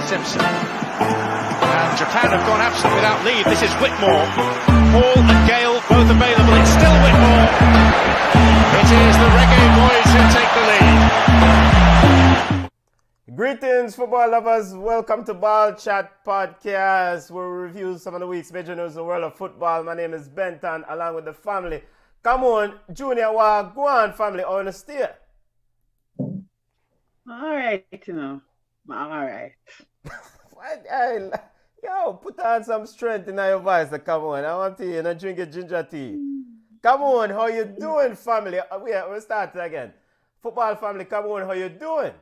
Simpson. And Japan have gone absent without lead. This is Whitmore. Hall and Gale both available. It's still Whitmore. It is the Reggae Boys who take the lead. Greetings, football lovers. Welcome to Ballchat podcast, where we review some of the week's major news in the world of football. My name is Benton, along with the family. Come on, Junior, go on, family, on the steer. All right, you know. All right. Yo, put on some strength in your voice. Come on, I want to hear you drink your ginger tea. Come on, how you doing, family? We'll start again. Football family, come on, how you doing?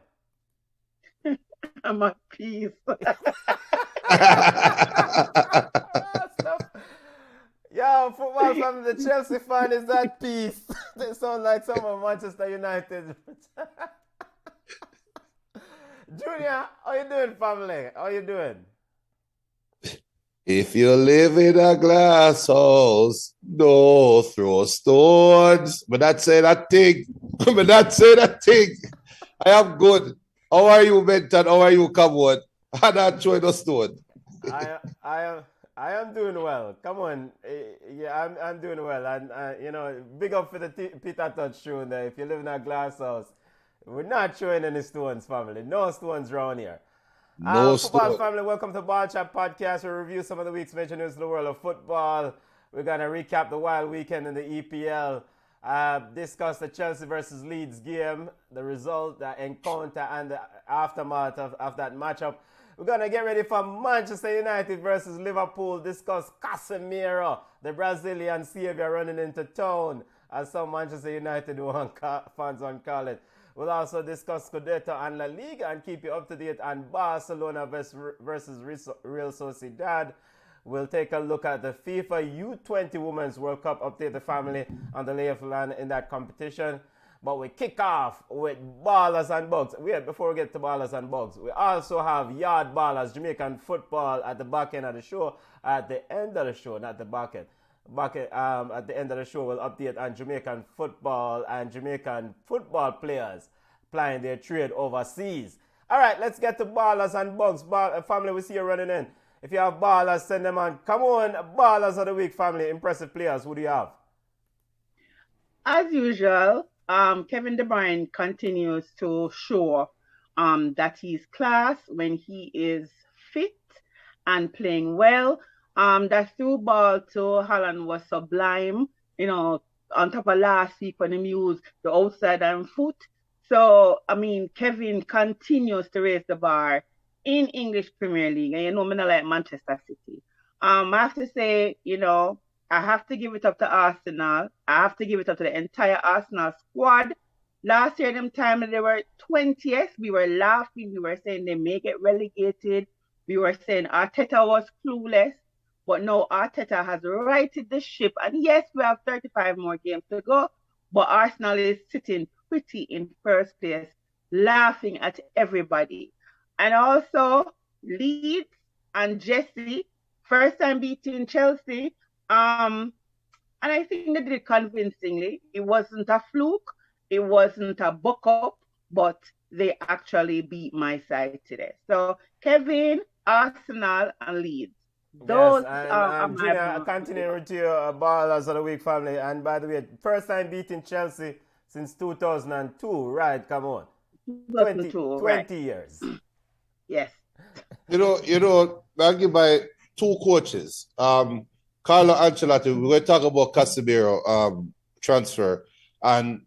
I'm at peace. Yo, football family, the Chelsea fan is at peace. They sound like someone Manchester United. Junior, how you doing, family? How you doing? If you live in a glass house, no throw stones. But not say that thing. I am good. How are you, Benton? How are you, Camwood? I'm not throwing a stone. I am doing well. Come on. Yeah, I'm doing well. And, big up for the Peter Touch tune there. If you live in a glass house, we're not throwing any stones, family. No stones around here. Football family, welcome to Ballchat podcast. We review some of the week's major news in the world of football. We're going to recap the wild weekend in the EPL. Discuss the Chelsea versus Leeds game, the result, the encounter, and the aftermath of that matchup. We're going to get ready for Manchester United versus Liverpool. Discuss Casemiro, the Brazilian savior running into town, as some Manchester United fans want to call it. We'll also discuss Scudetto and La Liga and keep you up to date on Barcelona versus Real Sociedad. We'll take a look at the FIFA U20 Women's World Cup, update the family on the lay of land in that competition. But we kick off with Ballers and Bugs. Before we get to Ballers and Bugs, we also have Yard Ballers, Jamaican football at the back end of the show. At the end of the show, not the back end. At the end of the show, we'll update on Jamaican football and Jamaican football players plying their trade overseas. All right, let's get to Ballers and Bugs. Family, we see you running in. If you have ballers, send them on. Come on, Ballers of the week, family. Impressive players. Who do you have? As usual, Kevin De Bruyne continues to show that he's class when he is fit and playing well. That through ball to Haaland was sublime, on top of last week when he used the outside and foot. So, Kevin continues to raise the bar in English Premier League. And I'm not like Manchester City. I have to say, I have to give it up to Arsenal. I have to give it up to the entire Arsenal squad. Last year, them time they were 20th. We were laughing. We were saying they may get relegated. We were saying Arteta was clueless. But no, Arteta has righted the ship. And yes, we have 35 more games to go. But Arsenal is sitting pretty in first place, laughing at everybody. And also, Leeds and Jesse, first time beating Chelsea. And I think they did it convincingly. It wasn't a fluke. It wasn't a buck up. But they actually beat my side today. So, Kevin, Arsenal, and Leeds. Those are my continuing with your Ballers of the week, family. And by the way, first time beating Chelsea since 2002, right? Come on. 20 right. Years. Yes. I'll give my two coaches. Carlo Ancelotti, we're going to talk about Casemiro transfer and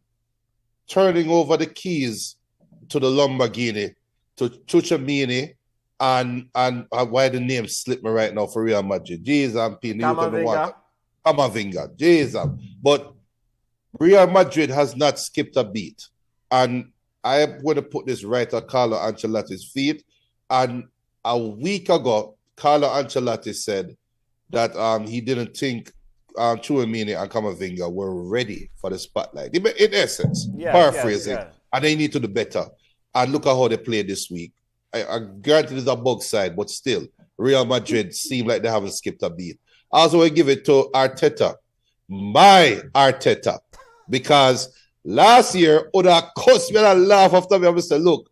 turning over the keys to the Lamborghini to Chuchemini and why the name slipped me right now for Real Madrid. Camavinga. Jesus. But Real Madrid has not skipped a beat. And I am going to put this right at Carlo Ancelotti's feet. And a week ago, Carlo Ancelotti said that he didn't think Chuamini and Camavinga were ready for the spotlight. In essence, paraphrasing. And they need to do better. And look at how they played this week. I granted it's a bug side, but still, Real Madrid seem like they haven't skipped a beat. I also want to give it to Arteta, my Arteta, because last year, Oda cussed me and laugh after me. I said, look,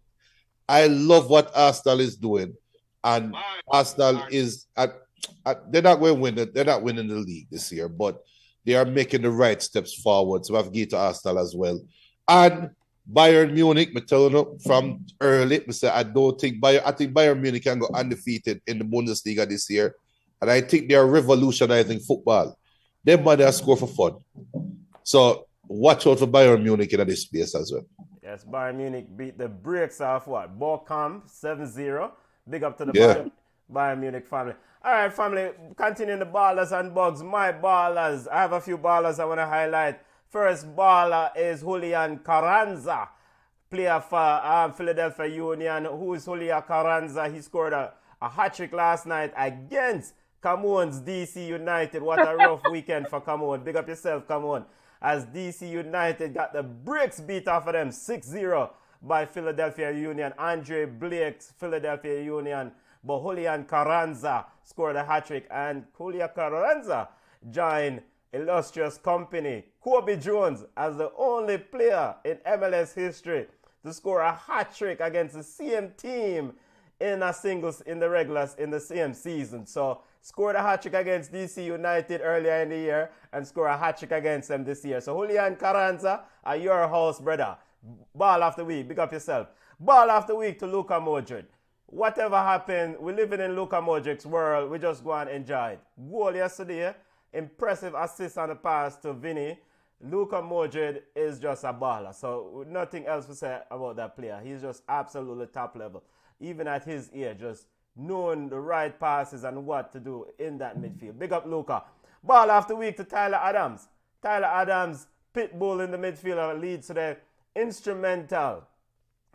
I love what Arsenal is doing. And Arsenal is they're not going to win. They're not winning the league this year, but they are making the right steps forward. So I've given to Arsenal as well. And Bayern Munich, me telling you from early, I say I think Bayern Munich can go undefeated in the Bundesliga this year. And I think they are revolutionizing football. They money score for fun. So watch out for Bayern Munich in this space as well. Yes, Bayern Munich beat the brakes off what? Bochum 7-0. Big up to the Bayern Munich family. All right, family, continuing the ballers and bugs. My ballers, I have a few ballers I want to highlight. First baller is Julian Carranza, player for Philadelphia Union. Who is Julian Carranza? He scored a hat-trick last night against Cameroon's DC United. What a rough weekend for Cameroon. Big up yourself, Cameroon. As DC United got the bricks beat off of them 6-0 by Philadelphia Union. Andre Blake's Philadelphia Union. But Julian Carranza scored a hat-trick. And Julian Carranza joined illustrious company Kobe Jones as the only player in MLS history to score a hat-trick against the same team in the same season. So scored a hat-trick against DC United earlier in the year and scored a hat-trick against them this year. So Julian Carranza, at your house, brother. Ball of the week, big up yourself. Ball of the week to Luka Modric. Whatever happened, we're living in Luka Modric's world. We just go and enjoy it. Goal yesterday, impressive assist on the pass to Vinny. Luka Modric is just a baller. So nothing else to say about that player. He's just absolutely top level. Even at his age, just knowing the right passes and what to do in that midfield. Big up Luka. Ball of the week to Tyler Adams. Tyler Adams, pitbull in the midfield of Leeds today. Instrumental.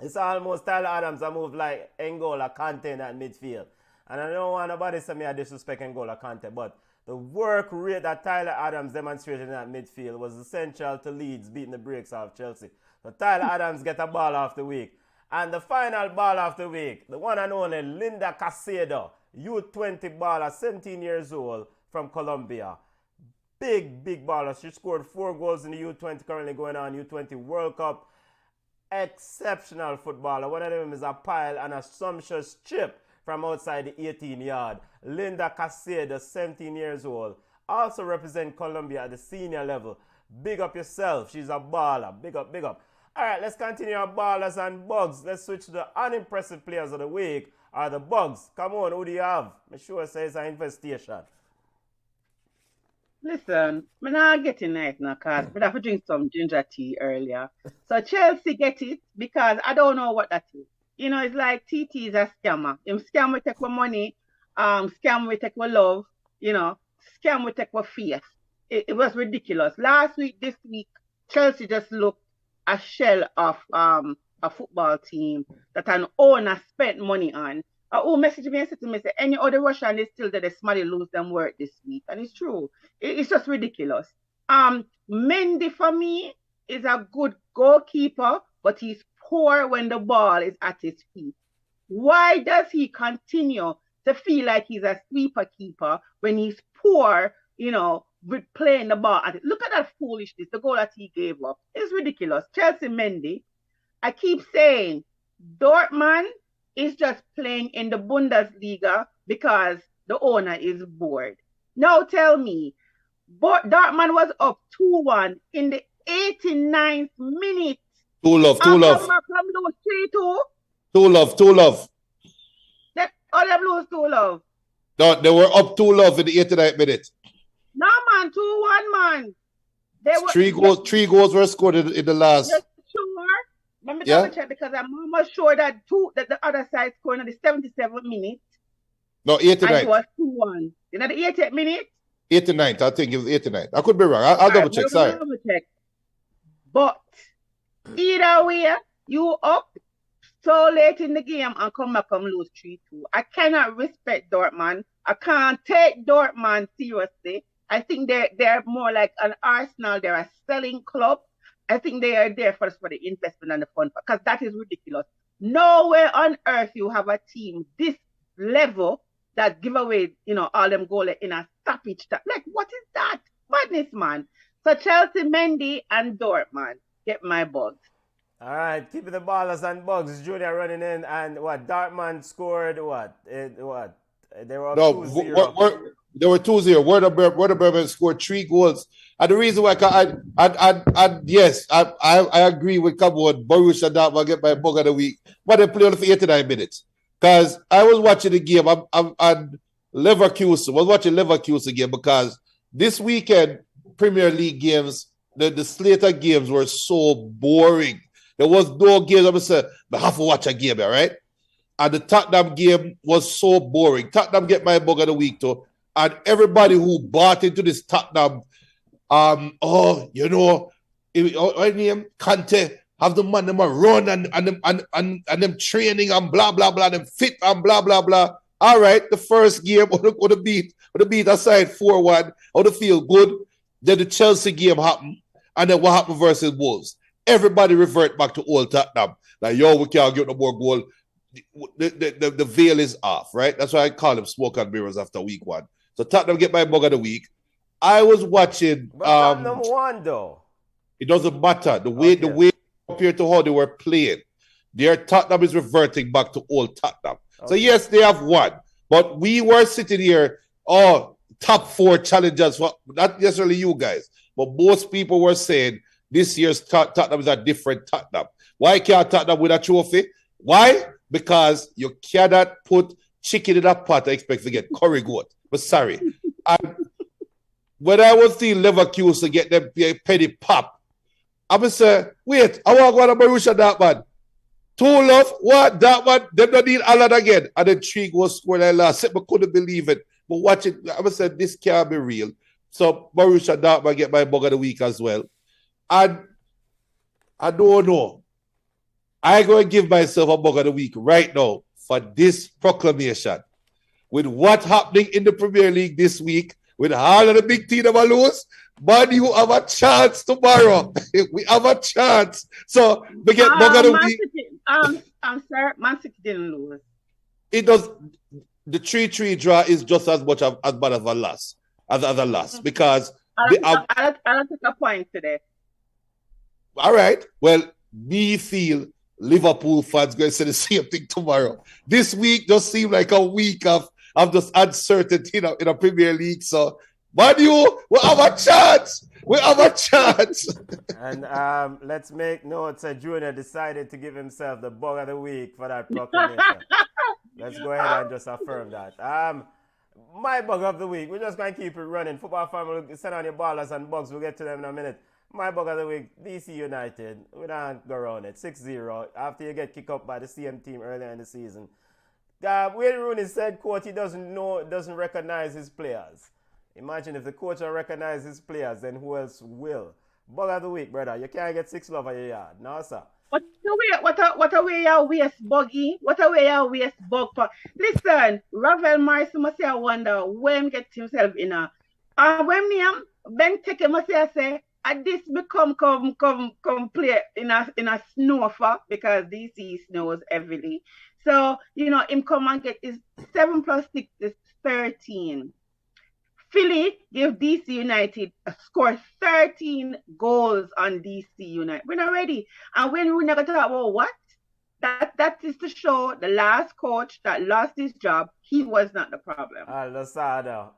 It's almost Tyler Adams that move like N'Golo Kante in that midfield. And I don't want nobody to say me I disrespect N'Golo Kante, but the work rate that Tyler Adams demonstrated in that midfield was essential to Leeds beating the brakes off Chelsea. So Tyler Adams get a ball of the week. And the final ball of the week, the one and only Linda Caicedo, U20 baller, 17 years old, from Colombia. Big baller. She scored 4 goals in the U20, currently going on U20 World Cup. Exceptional footballer. One of them is a pile and a sumptuous chip from outside the 18-yard. Linda Caicedo, 17 years old. Also represent Colombia at the senior level. Big up yourself. She's a baller. Big up, big up. All right, let's continue our ballers and bugs. Let's switch to the unimpressive players of the week, or the bugs. Come on, who do you have? Make sure it says an infestation. Listen, I'm not getting nice now because I have to drink some ginger tea earlier. So Chelsea get it because I don't know what that is. You know, it's like TT is a scammer. Him scam we take our money, scam we take our love, you know, scam we take our faith. It was ridiculous. Last week, this week, Chelsea just looked a shell of a football team that an owner spent money on. Who messaged me and said to me, say, any other Russian is still there, somebody lose them work this week. And it's true. It's just ridiculous. Mendy for me is a good goalkeeper, but he's poor when the ball is at his feet. Why does he continue to feel like he's a sweeper keeper when he's poor, you know, with playing the ball at it? Look at that foolishness, the goal that he gave up. It's ridiculous. Chelsea Mendy, I keep saying, Dortmund is just playing in the Bundesliga because the owner is bored. Now tell me, Dortmund was up 2-1 in the 89th minute. Two love. From lose 3-2. Two love. Them lose 2-love. No, they were up 2-love in the 89th minute. No, man, 2-1, man. Three goals were scored in the last. You're sure? Let me double check because I'm almost sure that the other side scored in the 77th minute. No, 89th. And it was 2-1. You know the 88th minute? 89th, I think it was 89th. I could be wrong. I'll double check. Sorry. Double check. But either way, you up so late in the game and come back and lose 3-2. I cannot respect Dortmund. I can't take Dortmund seriously. I think they're more like an Arsenal. They're a selling club. I think they are there for the investment and the fun, because that is ridiculous. Nowhere on earth you have a team this level that give away, you know, all them goals in a stoppage. Like, what is that? Madness, man. So Chelsea, Mendy, and Dortmund get my bugs. All right, keeping the ballers and bugs. Junior running in, and what? Dartmouth scored what? What? They were up No, 2-0. they were 2-0. Werder Bremen scored 3 goals. And the reason why yes, I agree with Cabo. Borussia Dortmund get my bug of the week, but they play only for 89 minutes. Because I was watching the game. I'm Leverkusen. Was watching Leverkusen game because this weekend Premier League games, the slate of games were so boring. There was no games. I'm saying, I have to watch a game, right? And the Tottenham game was so boring. Tottenham get my bug of the week too. And everybody who bought into this Tottenham, I name Kante, have the man them run and them training and blah blah blah, them fit and blah blah blah. All right, the first game would have beat aside 4-1, would have feel good. Then the Chelsea game happened, and then what happened versus Wolves? Everybody revert back to old Tottenham. Like, we can't get no more goal. The veil is off, right? That's why I call them smoke and mirrors after week 1. So Tottenham get my bug of the week. I was watching. But Tottenham won though. It doesn't matter the way compared to how they were playing. Their Tottenham is reverting back to old Tottenham. Okay. So yes, they have won, but we were sitting here. Top 4 challengers for not necessarily you guys, but most people were saying this year's Tottenham is a different Tottenham. Why can't Tottenham win a trophy? Why? Because you cannot put chicken in a pot and expect to get curry goat. But sorry. And when I was seeing Leverkusen get them penny pop, I'm going to say, wait, I want to go to Borussia Dortmund. 2 love, what? Dortmund, they don't need Alan again. And then 3 goals scored and last. I couldn't believe it. But watch it, I'm going to say, this can't be real. So Borussia Dortmund get my bug of the week as well. And I don't know. I'm going to give myself a bug of the week right now for this proclamation. With what's happening in the Premier League this week, with all of the big team that lose, Man U have a chance tomorrow. We have a chance. So we get bug of the week. I'm sorry, Man City didn't lose. It does. The 3-3 draw is just as much as bad as a loss, as a loss, because I'll take a point today. All right. Well, me feel Liverpool fans going to say the same thing tomorrow. This week just seemed like a week of just uncertainty in a Premier League. So, Man U, we have a chance. We have a chance. And let's make note. Junior decided to give himself the bug of the week for that proclamation. Let's go ahead and just affirm that. My bug of the week, we're just going to keep it running. Football family, send on your ballers and bugs. We'll get to them in a minute. My bug of the week, DC United. We don't go around it. 6-0 after you get kicked up by the CM team earlier in the season. Wayne Rooney said, coach, he doesn't recognize his players. Imagine if the coach don't recognize his players, then who else will? Bug of the week, brother. You can't get 6 love on your yard. No, sir. What a way you waste buggy? What a way you waste bug? Listen, Ravel Morrison must say wonder when get himself in a. When me Ben take him say, this become play in a snowfall because DC snows heavily. So him come and get his 7 plus 6 is 13. Philly give DC United score 13 goals on DC United. We're not ready. And when we never talk about what? That is to show the last coach that lost his job, he was not the problem. Lozado.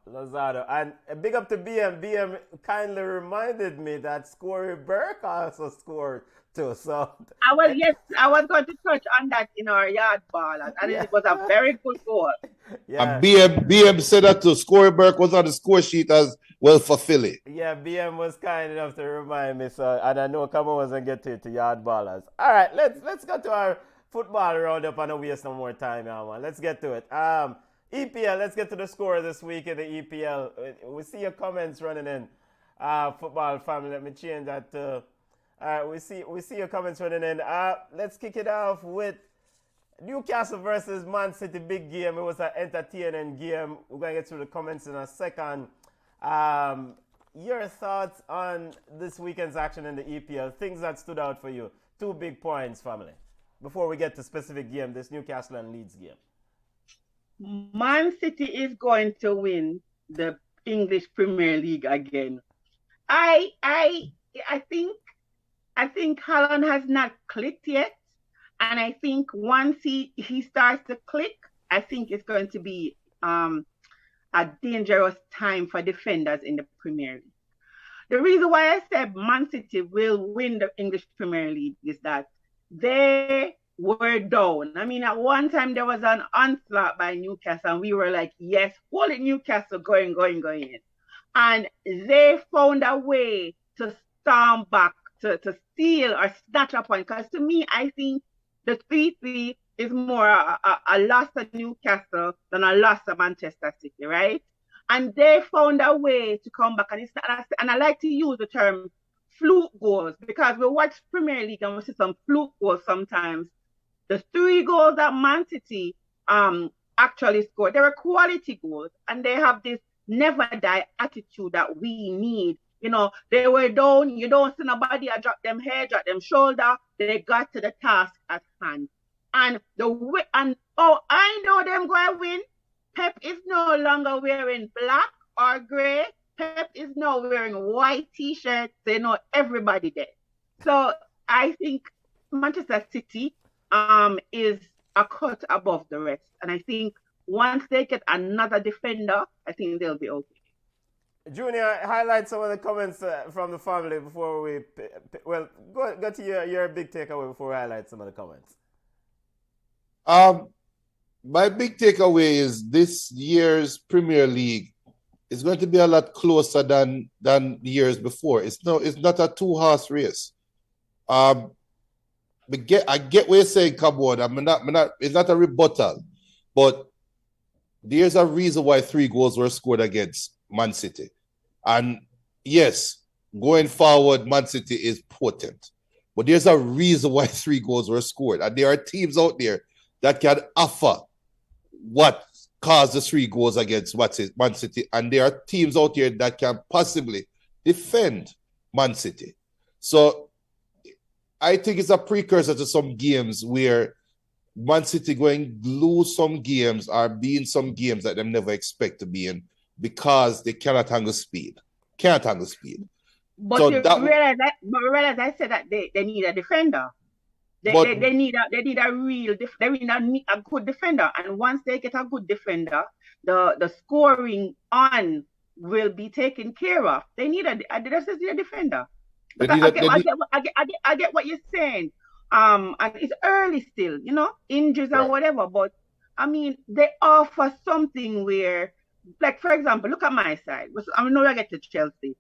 And big up to BM. BM kindly reminded me that Corey Burke also scored too. So I was going to touch on that in our yard ball, and it was a very good goal. Yeah. And BM said that too. Corey Burke was on the score sheet as well for Philly. Yeah, BM was kind enough to remind me. So, and I know Camo wasn't get to yard ballers. All right, let's go to our football roundup and not waste no more time, man. Let's get to it. EPL, let's get to the score this week in the EPL. We see your comments running in. Football family, let me change that to... we see your comments running in. Let's kick it off with Newcastle versus Man City, big game. It was an entertaining game. We're going to get to the comments in a second. Your thoughts on this weekend's action in the EPL, things that stood out for you. 2 big points, family. Before we get to specific game, this Newcastle and Leeds game. Man City is going to win the English Premier League again. I think I think Holland has not clicked yet. And I think once he starts to click, I think it's going to be a dangerous time for defenders in the Premier League. The reason why I said Man City will win the English Premier League is that they were down. I mean, at one time there was an onslaught by Newcastle, and we were like, yes, hold it, Newcastle, going. And they found a way to storm back, to steal or snatch a point. Because to me, I think the 3-3 is more a loss to Newcastle than a loss to Manchester City, right? And they found a way to come back. And I like to use the term fluke goals because we watch Premier League and we see some fluke goals sometimes. The 3 goals that Man City actually scored, they were quality goals, and they have this never die attitude that we need. You know, they were down, you don't see nobody, I drop them head, drop them shoulder, they got to the task at hand. And I know them going to win. Pep is no longer wearing black or grey. Pep is now wearing white t-shirts. They know everybody there. So I think Manchester City is a cut above the rest. And I think once they get another defender, I think they'll be okay. Junior, highlight some of the comments from the family before we... Well, go to your big takeaway before we highlight some of the comments. My big takeaway is this year's Premier League is going to be a lot closer than years before. It's not a 2-horse race. I get what you're saying, Cabot. It's not a rebuttal, but there's a reason why 3 goals were scored against Man City. And yes, going forward, Man City is potent. But there's a reason why 3 goals were scored. And there are teams out there that can offer what caused the 3 goals against Man City. And there are teams out there that can possibly defend Man City. So I think it's a precursor to some games where Man City going to lose some games or be in some games that they never expect to be in because they cannot handle speed. But so realize I said that they need a defender. They need a good defender. And once they get a good defender, the scoring will be taken care of. They need a defender. I get what you're saying. And it's early still, you know, injuries and whatever. But I mean, they offer something where, like, for example, look at my side. I know I get to Chelsea.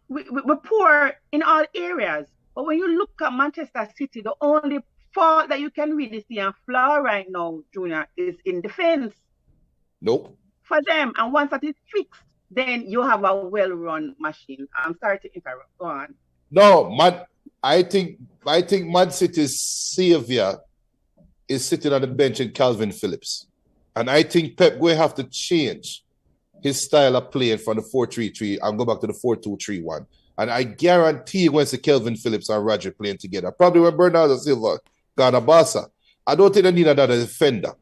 We're poor in all areas. But when you look at Manchester City, the only fault that you can really see and flaw right now, Junior, is in defense. Nope. For them. And once that is fixed, then you have a well-run machine. I'm sorry to interrupt. Go on. No, I think Man City's savior is sitting on the bench in Calvin Phillips. And I think Pep will have to change his style of playing from the 4-3-3 and go back to the 4-2-3-1. And I guarantee when see Calvin Phillips and Roger playing together, probably when Bernardo Silva got a Barca, I don't think they need another defender.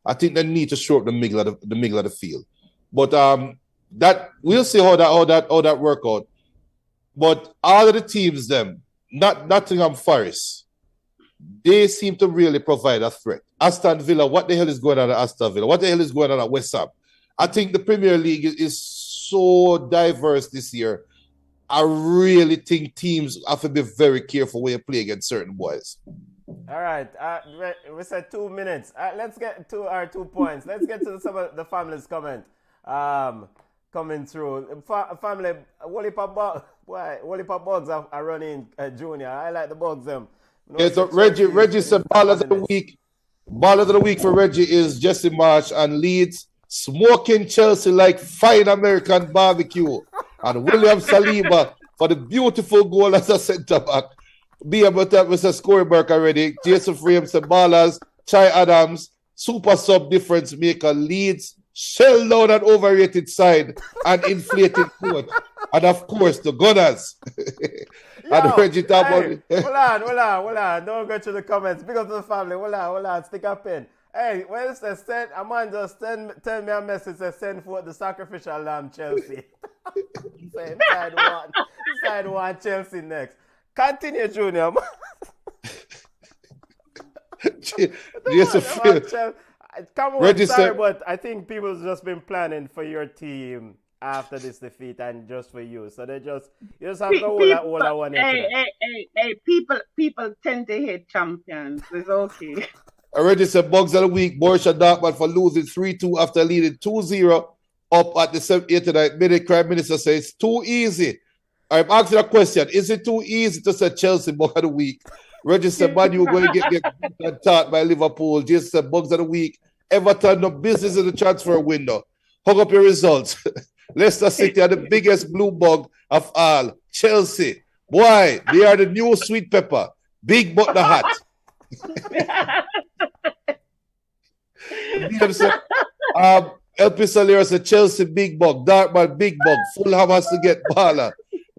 I think they need to show up the middle of the field. But that we'll see how that work out. But all of the teams, them, Nottingham Forest, they seem to really provide a threat. Aston Villa, what the hell is going on at Aston Villa? What the hell is going on at West Ham? I think the Premier League is so diverse this year. I really think teams have to be very careful when you play against certain boys. All right, we said 2 minutes. Let's get to our 2 points. Let's get to some of the family's comment coming through. Family, Wolipa Bugs are running Junior. I like the Bugs them. Yeah, so Reggie said ballers of the week. Ballers of the week for Reggie is Jesse Marsh and Leeds smoking Chelsea like fine American barbecue. And William Saliba for the beautiful goal as a centre back. Be about that with a scoring mark already. Jason Frames said ballers, Chai Adams, super sub difference maker, Leeds, shell down an overrated side and inflated coach. And of course, the Gunners. And Reggie talk about it. Hold on. Don't go to the comments. Big up to the family. Hold on. Stick a pin. Hey, when it says send, a man just tell me a message that send for the sacrificial lamb Chelsea. Side one Chelsea next. Continue, Junior. Come on, Reggie sorry, said, but I think people's just been planning for your team after this defeat and just for you. So you just have to hold that one here tonight. Hey, people tend to hate champions. It's okay. Reggie said, Bugs of the week, Borussia Dortmund for losing 3-2 after leading 2-0 up at the 89th minute. Prime Minister says it's too easy. I'm asking a question. Is it too easy to say Chelsea Bug of the week? Reggie said, man, you're going to get taught by Liverpool. Jason said, Bugs of the week. Everton, no business in the transfer window. Hug up your results. Leicester City are the biggest blue bug of all. Chelsea, boy, they are the new sweet pepper. Big but the hot. LP Solera said, Chelsea big bug. Dartmouth big bug. Fulham has to get baller.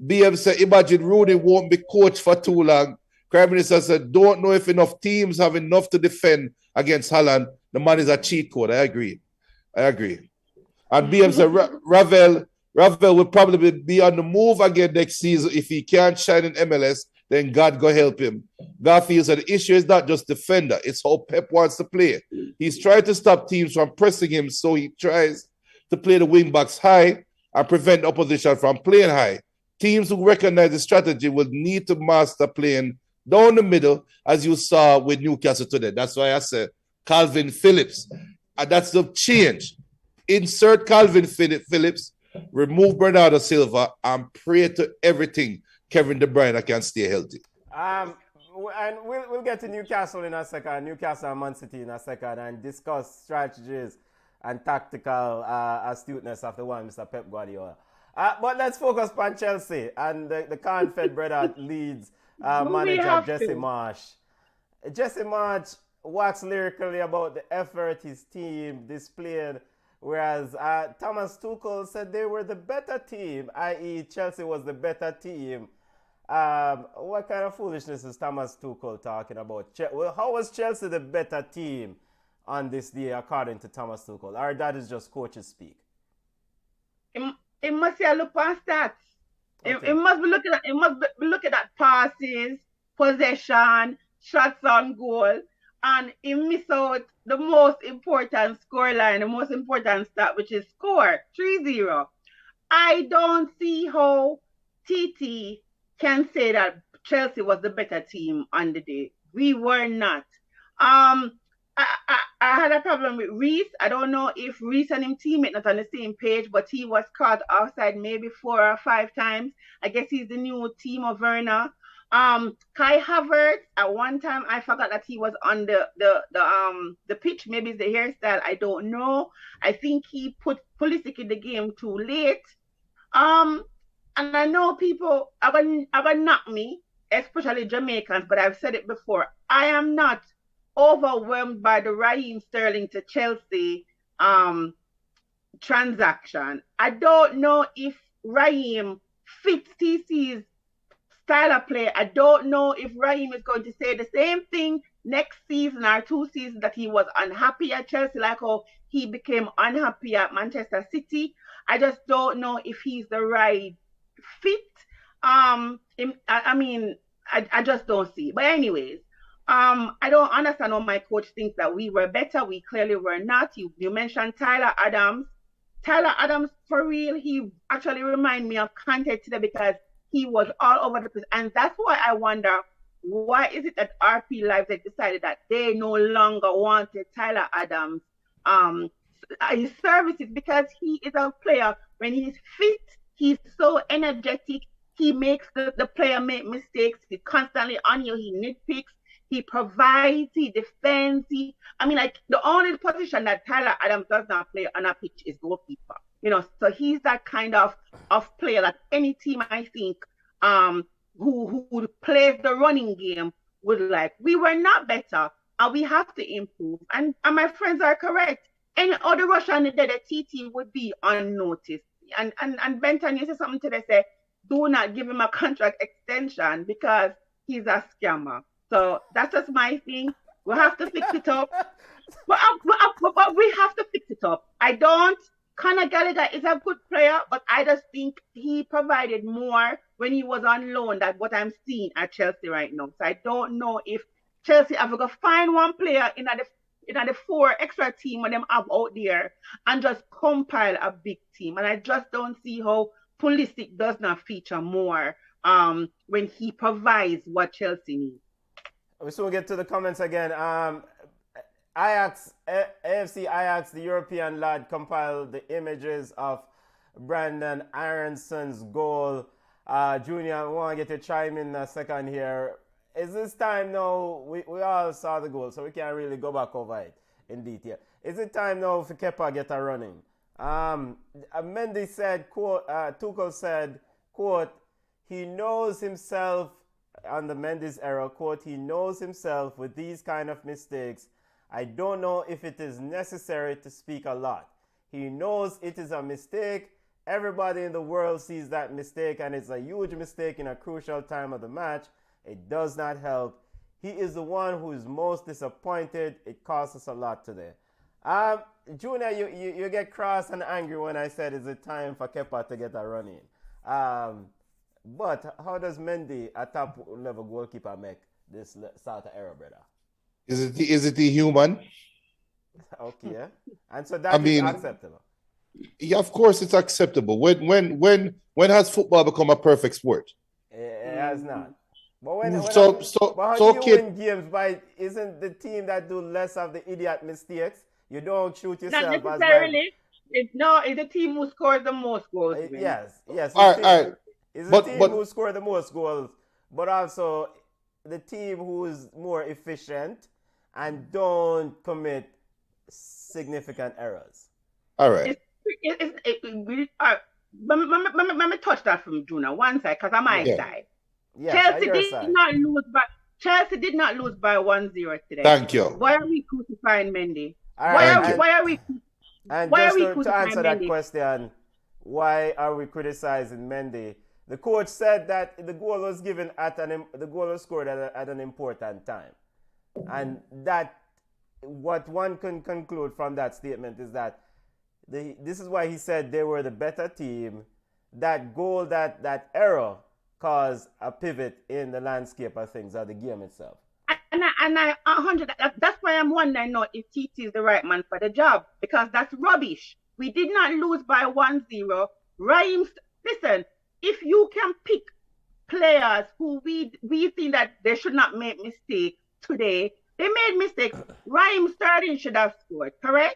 BM said, imagine Rooney won't be coached for too long. Prime Minister said, don't know if enough teams have enough to defend against Holland. The man is a cheat code. I agree. And BM said, Ravel will probably be on the move again next season. If he can't shine in MLS, then God go help him. Garfield said, the issue is not just defender. It's how Pep wants to play. He's trying to stop teams from pressing him, so he tries to play the wing backs high and prevent opposition from playing high. Teams who recognize the strategy will need to master playing down the middle, as you saw with Newcastle today. That's why I said Calvin Phillips. And that's the change. Insert Calvin Phillips, remove Bernardo Silva, and pray to everything Kevin De Bruyne can stay healthy. And we'll get to Newcastle in a second, Newcastle and Man City in a second, and discuss strategies and tactical astuteness of the one Mr. Pep Guardiola. But let's focus on Chelsea and the corn-fed bread at Leeds manager Jesse Marsh. Jesse Marsh waxed lyrically about the effort his team displayed, whereas Thomas Tuchel said they were the better team, i.e. Chelsea was the better team. What kind of foolishness is Thomas Tuchel talking about? How was Chelsea the better team on this day, according to Thomas Tuchel? Or that is just coaches speak? It must be a look past stats. Okay. It must be looking at passes, possession, shots on goal, and it miss out the most important scoreline, the most important stat, which is score 3-0. I don't see how TT can say that Chelsea was the better team on the day. We were not. I had a problem with Reece. I don't know if Reece and him teammate not on the same page, but he was caught offside maybe 4 or 5 times. I guess he's the new Timo Werner. Kai Havertz, at one time I forgot that he was on the pitch. Maybe it's the hairstyle. I don't know. I think he put Pulisic in the game too late. And I know people are gonna knock me, especially Jamaicans, but I've said it before. I am not overwhelmed by the Raheem Sterling to Chelsea transaction. I don't know if Raheem fits TC's style of play. I don't know if Raheem is going to say the same thing next season or 2 seasons that he was unhappy at Chelsea, like how he became unhappy at Manchester City. I just don't know if he's the right fit. I just don't see. But anyways, I don't understand how my coach thinks that we were better. We clearly were not. You mentioned Tyler Adams. Tyler Adams, for real, he actually reminded me of Kante today because he was all over the place. And that's why I wonder, why is it that RP Live they decided that they no longer wanted Tyler Adams his services, because he is a player, when he's fit, he's so energetic, he makes the player make mistakes, he's constantly on you, he nitpicks, he provides, he defends, the only position that Tyler Adams does not play on a pitch is goalkeeper. So he's that kind of player that any team, I think, who plays the running game would like. We were not better, and we have to improve. And my friends are correct. Any other Russian that the TT would be unnoticed. And Benton, you said something today, say, do not give him a contract extension because he's a scammer. So that's just my thing. We have to fix it up. But we have to fix it up. Conor Gallagher is a good player, but I just think he provided more when he was on loan than what I'm seeing at Chelsea right now. So I don't know if Chelsea have to find one player in the 4 extra team when them have out there and just compile a big team. And I just don't see how Pulisic does not feature more when he provides what Chelsea needs. We still get to the comments again. AFC Ajax, the European lad, compiled the images of Brandon Aronson's goal. Junior, I want to get you to chime in a second here. Is this time now? We all saw the goal, so we can't really go back over it in detail. Is it time now for Kepa get a running? Mendy said, quote, Tuchel said, quote, he knows himself on the Mendy's era, quote, he knows himself with these kind of mistakes. I don't know if it is necessary to speak a lot. He knows it is a mistake. Everybody in the world sees that mistake, and it's a huge mistake in a crucial time of the match. It does not help. He is the one who is most disappointed. It cost us a lot today. Junior, you get cross and angry when I said it's a time for Kepa to get a run in. But how does Mendy, a top-level goalkeeper, make this sort of error, brother? Is it the human? Okay, and so that is acceptable. Yeah, of course it's acceptable. When has football become a perfect sport? It has not. But when you win games by isn't the team that do less of the idiot mistakes? You don't shoot yourself. Not necessarily. It's the team who scores the most goals. Yes. All right. It's the team who scores the most goals, but also the team who is more efficient and don't commit significant errors. All right. Let me touch that from Juna one side because I'm my side. Yes, Chelsea did not lose by 1-0 today. Thank you. Why are we crucifying Mendy? Why are we to answer that question, why are we criticizing Mendy? The coach said that the goal was given scored at an important time, and that what one can conclude from that statement is that this is why he said they were the better team. That goal, that error, caused a pivot in the landscape of things, or the game itself. And I 100. That's why I'm wondering now if TT is the right man for the job, because that's rubbish. We did not lose by 1-0. Listen, if you can pick players who we think that they should not make mistakes today, they made mistakes. Raheem Sterling should have scored, correct?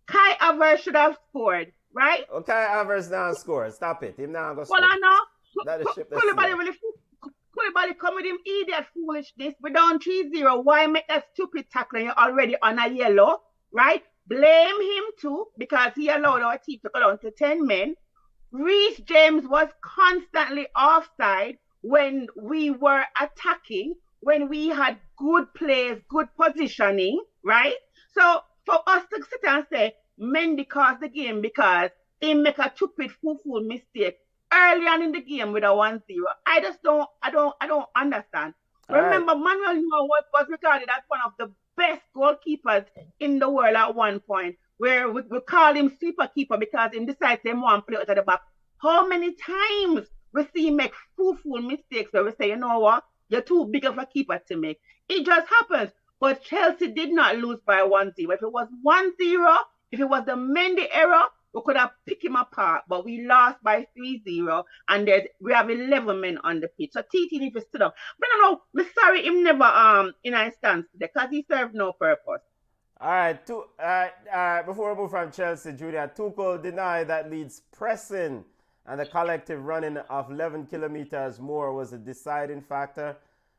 Kai Havertz should have scored, right? Okay, Havertz now scored. Stop it. Him now go score. Well, I know. Koulibaly come with him idiot foolishness. We're down 3-0. Why make that stupid tackle and you're already on a yellow, right? Blame him too, because he allowed our team to go down to 10 men. Reece James was constantly offside when we were attacking, when we had good plays, good positioning, right? So for us to sit and say Mendy caused the game because he make a stupid fool mistake early on in the game with a 1-0, I don't understand. Remember, Manuel Neuer was regarded as one of the best goalkeepers in the world at one point, where we call him sleeper keeper because he decides they want to play out of the back. How many times we see him make fool mistakes where we say, you know what, you're too big of a keeper to make. It just happens. But Chelsea did not lose by 1-0. If it was 1-0, if it was the Mendy error, we could have picked him apart, but we lost by 3-0, and we have 11 men on the pitch. So TT needs to stood up. But no, I'm sorry him never in a stance today because he served no purpose. All right, before we move from Chelsea, Julia, Tuchel denied that Leeds pressing and the collective running of 11 kilometers more was a deciding factor.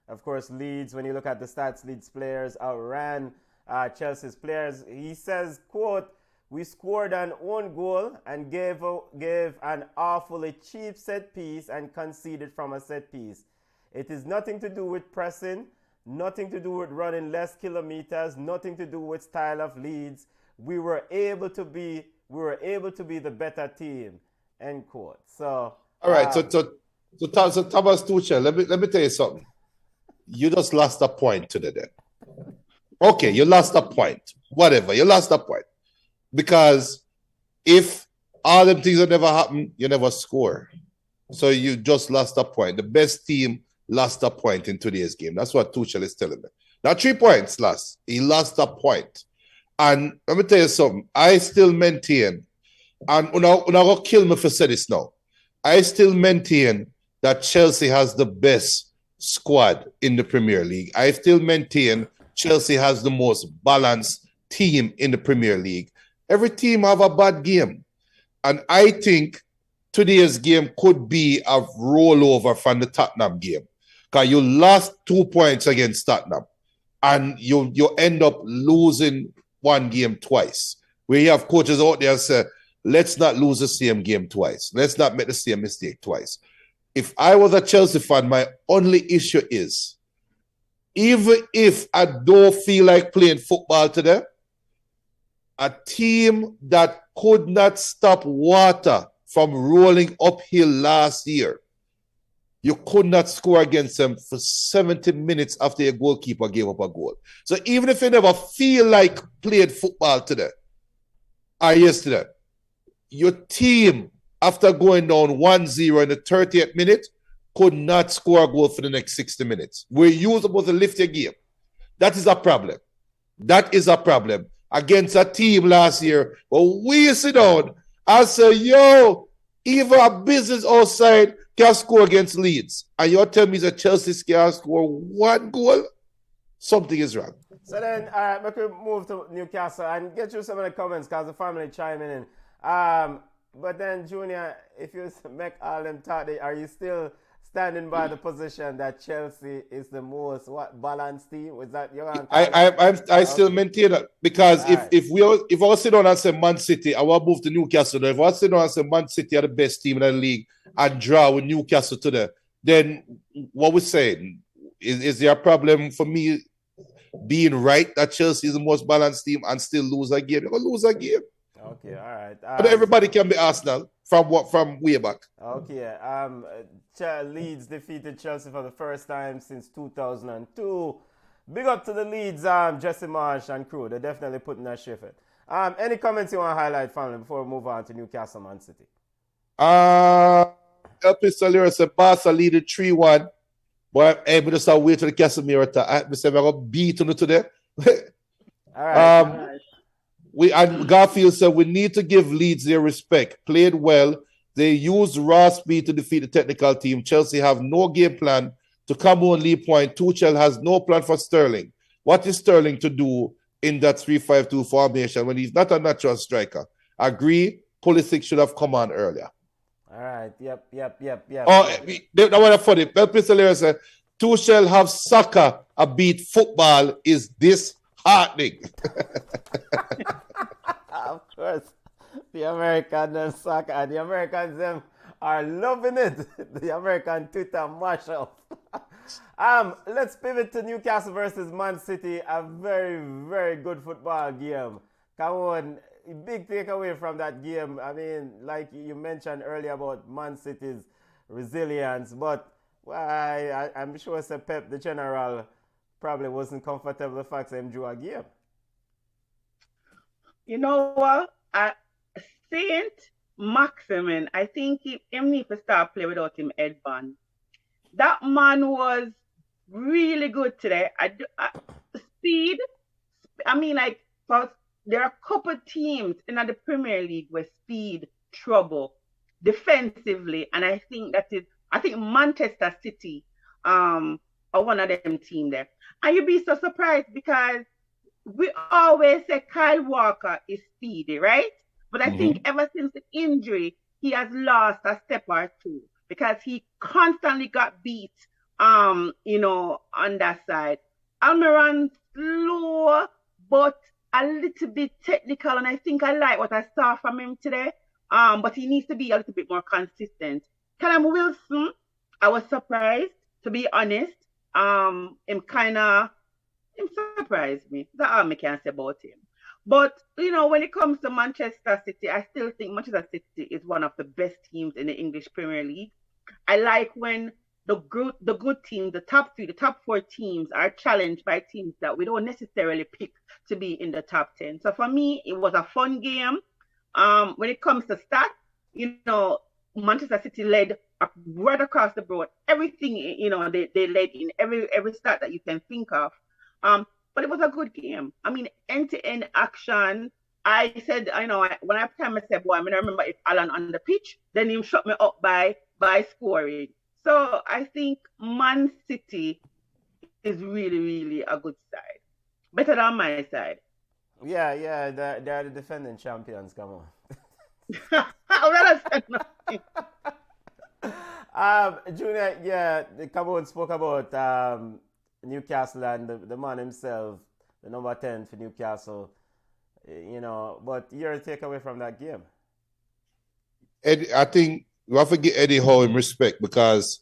Of course, Leeds, when you look at the stats, Leeds players outran Chelsea's players. He says, quote, we scored an own goal and gave an awfully cheap set piece and conceded from a set piece. It is nothing to do with pressing, nothing to do with running less kilometers, nothing to do with style of Leeds. We were able to be the better team. End quote. So all right. So Thomas Tuchel, let me tell you something. You just lost a point today. Then. Okay, you lost a point. Whatever, you lost a point. Because if all them things that never happen, you never score. So you just lost a point. The best team lost a point in today's game. That's what Tuchel is telling me. Not 3 points lost. He lost a point. And let me tell you something. I still maintain, and when I go kill me for say this now, I still maintain that Chelsea has the best squad in the Premier League. I still maintain Chelsea has the most balanced team in the Premier League. Every team have a bad game. And I think today's game could be a rollover from the Tottenham game. Because you lost 2 points against Tottenham. And you end up losing one game twice. Where you have coaches out there say, let's not lose the same game twice. Let's not make the same mistake twice. If I was a Chelsea fan, my only issue is, even if I don't feel like playing football today, a team that could not stop water from rolling uphill last year, you could not score against them for 70 minutes after your goalkeeper gave up a goal. So even if you never feel like playing football today or yesterday, your team, after going down 1-0 in the 30th minute, could not score a goal for the next 60 minutes. Where you were supposed to lift your game. That is a problem. That is a problem. Against a team last year, but we sit down and say, yo, even a business outside can score against Leeds. And you're telling me that Chelsea can score one goal? Something is wrong. So then, all right, we could move to Newcastle and get you some of the comments because the family chiming in. But then, Junior, if you make all them talk, are you still standing by the position that Chelsea is the most balanced team? Was that your answer? I still maintain that because if I was sit down and say Man City, I will move to Newcastle. If I was sit down and say Man City are the best team in the league and draw with Newcastle today, then what we're saying is there a problem for me being right that Chelsea is the most balanced team and still lose a game? You're gonna lose a game. Okay, all right. But everybody can be Arsenal from way back. Okay. Leeds defeated Chelsea for the first time since 2002. Big up to the Leeds, Jesse Marsh and crew. They're definitely putting that shift in. Any comments you want to highlight, family, before we move on to Newcastle Man City? El Pistolero said Barca leaded 3-1. But I'm just wait till the Casemiro attack. I said I'm gonna beat on it today. All right. And Garfield said we need to give Leeds their respect. Played well. They used raw speed to defeat the technical team. Chelsea have no game plan to come on lead point. Tuchel has no plan for Sterling. What is Sterling to do in that 3-5-2 formation when he's not a natural striker? Agree, Pulisic should have come on earlier. All right. Yep. Oh, that was funny. Bel Pistolero said Tuchel have soccer a beat football is disheartening. Of course, the American soccer and the Americans them are loving it. The American Twitter mashup. Let's pivot to Newcastle versus Man City. A very, very good football game. Come on, big takeaway from that game. I mean, like you mentioned earlier about Man City's resilience, but I'm sure Sir Pep, the general, probably wasn't comfortable with the fact that he drew a game. You know what? Saint Maximin, I think him need to start play without him headband. That man was really good today. Speed. I mean, like, there are a couple teams in the Premier League with speed trouble defensively, and I think Manchester City are one of them team there. And you'd be so surprised because we always say Kyle Walker is speedy, right? But I think ever since the injury, he has lost a step or two because he constantly got beat, on that side. Almiron slow, but a little bit technical, and I think I like what I saw from him today. But he needs to be a little bit more consistent. Callum Wilson, I was surprised, to be honest. Him surprised me. That's all I can say about him. But, when it comes to Manchester City, I still think Manchester City is one of the best teams in the English Premier League. I like when the good teams, the top 3, the top 4 teams are challenged by teams that we don't necessarily pick to be in the top 10. So for me, it was a fun game. When it comes to stats, Manchester City led right across the board. Everything, they led in every start that you can think of. But it was a good game. I mean, end-to-end action. I said, when I time I said, boy, I mean, I remember if Alan on the pitch, then he shut me up by scoring. So I think Man City is really, really a good side. Better than my side. Yeah, they're the defending champions. Come on. I'll say nothing. Junior, yeah, come on, spoke about Newcastle and the man himself, the number 10 for Newcastle. But your takeaway from that game? Eddie, I think we have to give Eddie Howe in respect because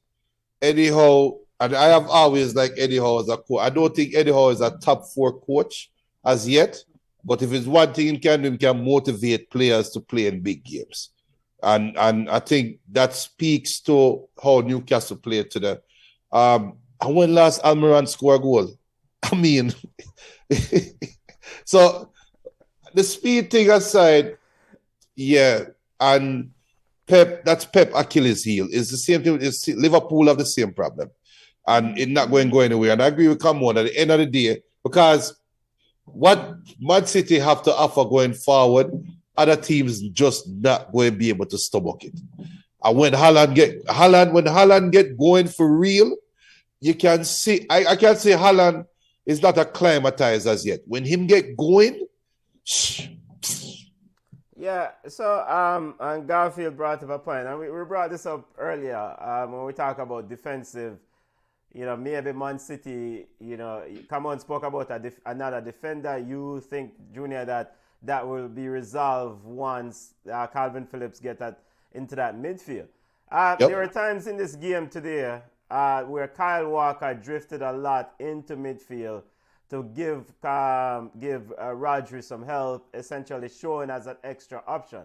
Eddie Howe, and I have always liked Eddie Howe as a coach. I don't think Eddie Howe is a top 4 coach as yet, but if it's one thing he can do, he can motivate players to play in big games. And I think that speaks to how Newcastle played today. And when last Almiron scored a goal, I mean, so the speed thing aside, yeah, and that's Pep Achilles' heel. It's the same thing. Liverpool have the same problem, and it's not going to go anywhere. And I agree with Camon at the end of the day, because what Man City have to offer going forward, other teams just not going to be able to stomach it. And when Haaland get going for real, you can see. I can't say Haaland is not acclimatized as yet. When him get going. Yeah, so and Garfield brought up a point, and we brought this up earlier when we talk about defensive. Maybe Man City, come on, spoke about another defender. You think, Junior, that will be resolved once Calvin Phillips get into that midfield. Yep. There were times in this game today where Kyle Walker drifted a lot into midfield to give Rodri some help, essentially showing as an extra option.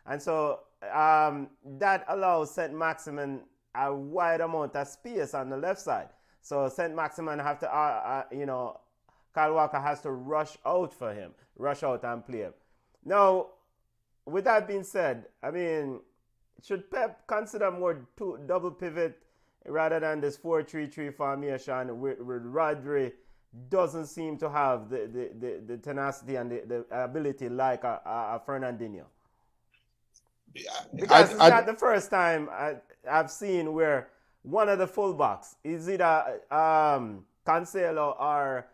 And so that allows St. Maximin a wide amount of space on the left side. So St. Maximin have to, Kyle Walker has to rush out for him, rush out and play him. Now, with that being said, I mean, should Pep consider more double pivot rather than this 4-3-3 formation with Rodri doesn't seem to have the tenacity and the ability like a Fernandinho? Because it's not the first time I've seen where one of the fullbacks is either Cancelo or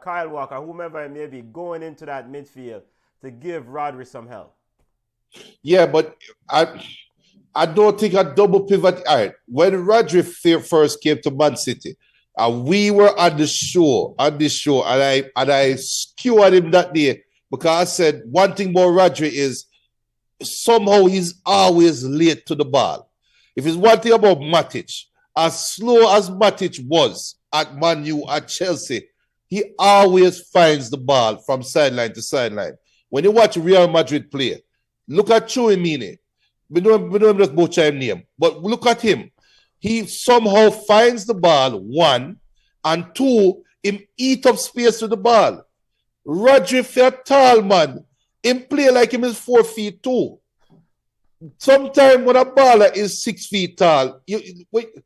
Kyle Walker, whomever it may be, going into that midfield to give Rodri some help. Yeah, but I don't think a double pivot. All right, when Rodri first came to Man City, we were on the show, and I skewered him that day because I said one thing about Rodri is somehow he's always late to the ball. If it's one thing about Matic, as slow as Matic was at Man U, at Chelsea, he always finds the ball from sideline to sideline. When you watch Real Madrid play, look at Chouamini. We know him just butcher his name, but look at him. He somehow finds the ball, one, and two, him eat up space with the ball. Rodri for a tall man, him play like him is 4 feet too. Sometimes when a baller is 6 feet tall,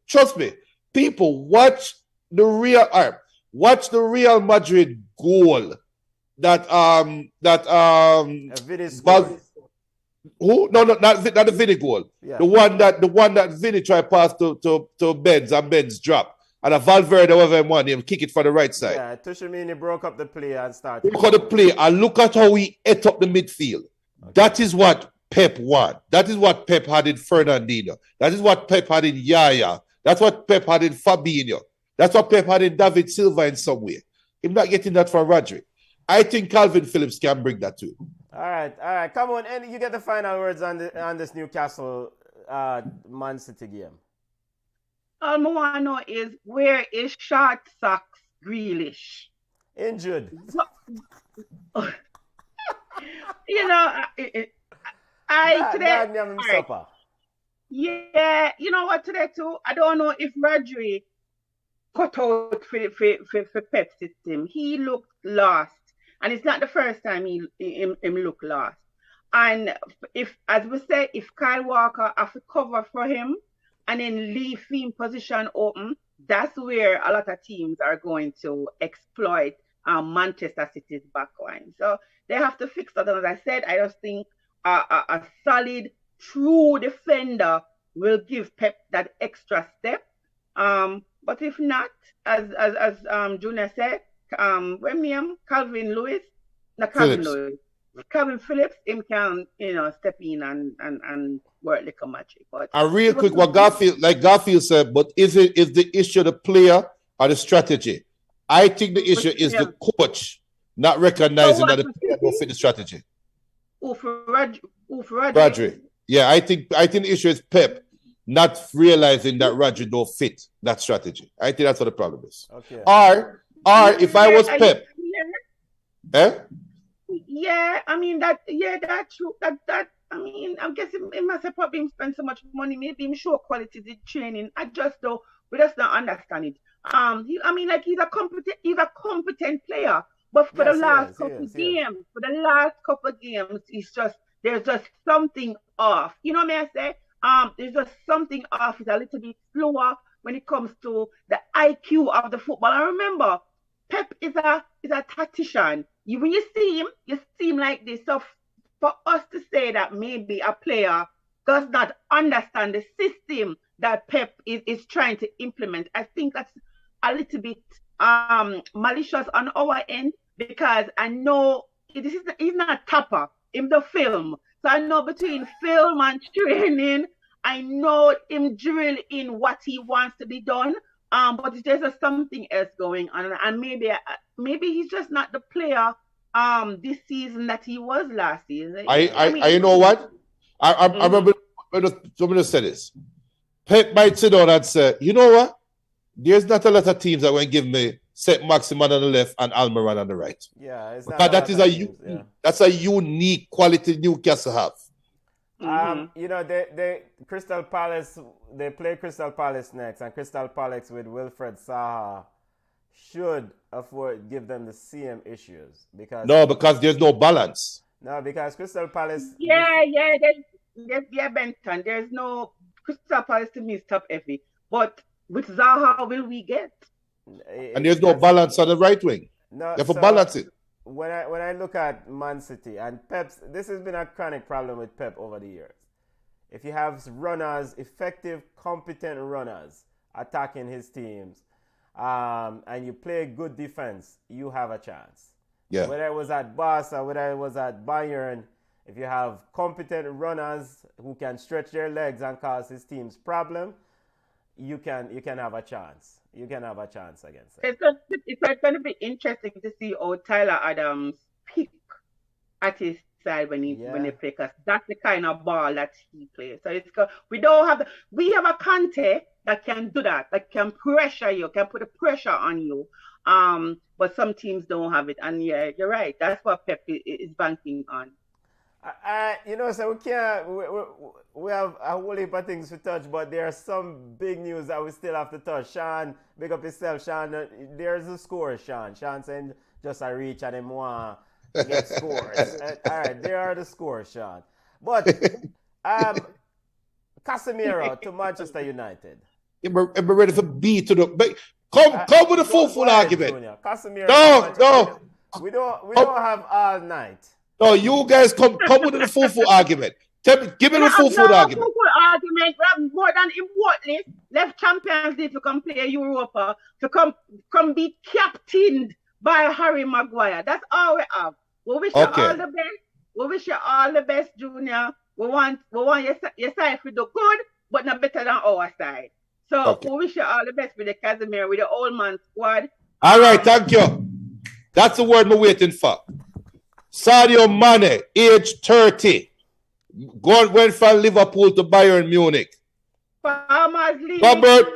trust me, people watch the Real Madrid goal that who? No, not the Vinny goal. Yeah. The one that Vinny tried pass to Benz and Benz drop. And a Valverde, whoever one, him kick it for the right side. Yeah, Tushimini broke up the play and started. Look at the play and look at how he ate up the midfield. Okay. That is what Pep want. That is what Pep had in Fernandinho. That is what Pep had in Yaya. That's what Pep had in Fabinho. That's what Pep had in David Silva in some way. Him not getting that from Rodri. I think Calvin Phillips can bring that too. All right. Come on, and you get the final words on this Newcastle Man City game. All I want to know is, where is Short Socks Grealish? Injured. Yeah, you know what, today too, I don't know if Rodri cut out for Pep system. He looked lost. And it's not the first time him look lost. And if, as we say, if Kyle Walker have to cover for him, and then leave team position open, that's where a lot of teams are going to exploit Manchester City's backline. So they have to fix that. And as I said, I just think a solid, true defender will give Pep that extra step. But if not, as Junior said, Calvin Lewis, not Calvin Phillips. Lewis, Calvin Phillips, him can step in and work like a magic. But and real quick, what Garfield said, but is the issue the player or the strategy? I think the issue is the coach not recognizing that the player don't fit the strategy. Rodri. Yeah, I think the issue is Pep not realizing that Rodri don't fit that strategy. I think that's what the problem is. Okay. Or if I was Pep, Yeah, I mean that's true. That I mean, I'm guessing it must have probably spent so much money. Maybe him show quality the training. We just don't understand it. He's a competent player, but for the last couple of games, there's just something off. You know what I say? There's just something off. It's a little bit slower when it comes to the IQ of the football. I remember Pep is a tactician. When you see him like this. So for us to say that maybe a player does not understand the system that Pep is trying to implement, I think that's a little bit malicious on our end, because I know he's not a tapper in the film. So I know between film and training, I know him drill in what he wants to be done. But there's just something else going on, and maybe he's just not the player this season that he was last season. You know what? I remember when somebody said this. Pep might sit down and say, you know what? There's not a lot of teams that will give me St. Maximin on the left and Almiron on the right. Yeah, it's because that's a unique quality Newcastle have. They Crystal Palace, they play Crystal Palace next, and Crystal Palace with Wilfred Zaha should give them the same issues because there's no balance. No, because Crystal Palace. Benton. There's no Crystal Palace to me is top heavy, but with Zaha, will we get? And there's no balance on the right wing. No, you have to balance it. When I look at Man City and Pep's, this has been a chronic problem with Pep over the years. If you have runners, effective, competent runners attacking his teams, and you play good defense, you have a chance. Yeah. Whether it was at Barca, whether it was at Bayern, if you have competent runners who can stretch their legs and cause his team's problem, you can have a chance. You can have a chance against it. It's going to be interesting to see how Tyler Adams pick at his side when they play, because that's the kind of ball that he plays. So we have a Kante that can do that can pressure you, can put a pressure on you. But some teams don't have it, and yeah, you're right. That's what Pep is banking on. So we have a whole heap of things to touch, but there are some big news that we still have to touch. Sean, big up yourself, Sean. There's the scores, Sean. Sean saying just a reach and him want to get scores. All right, there are the scores, Sean. But Casemiro to Manchester United. I'm ready for B to the... Come with a full argument. Junior. Casemiro. No. We don't have all night. No, you guys come with the full argument. Give me the full argument. Full argument. More than importantly, left Champions League to come play Europa, to come be captained by Harry Maguire. That's all we have. We wish you all the best. We wish you all the best, Junior. We want your side to do good, but not better than our side. So we wish you all the best with the Casemiro, with the old man squad. All right, thank you. That's the word we're waiting for. Sadio Mane, age 30, went from Liverpool to Bayern Munich. Farmers League. Robert,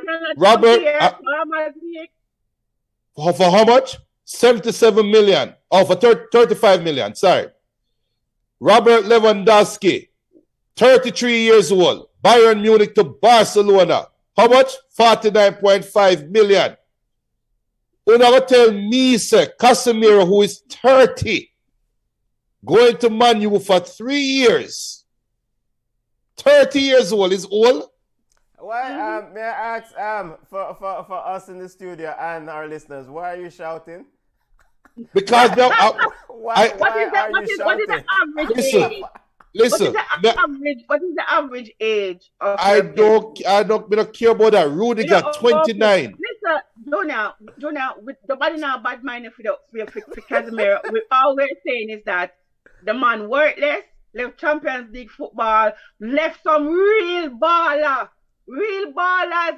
for how much? 77 million. Oh, for 35 million, sorry. Robert Lewandowski, 33 years old, Bayern Munich to Barcelona. How much? 49.5 million. You never tell me, sir, Casemiro, who is 30, going to Man U for 3 years. 30 years old is old. Why? May I ask? For us in the studio and our listeners, why are you shouting? Because now, Why What is the are you what is the shouting? average listen, age? listen. What is the average age of I your players? don't care about that. Rudiger, Okay. 29. Listen, Junior, with the body now bad mind for Casemiro, we always saying is that the man worthless, left Champions League football, left some real ballers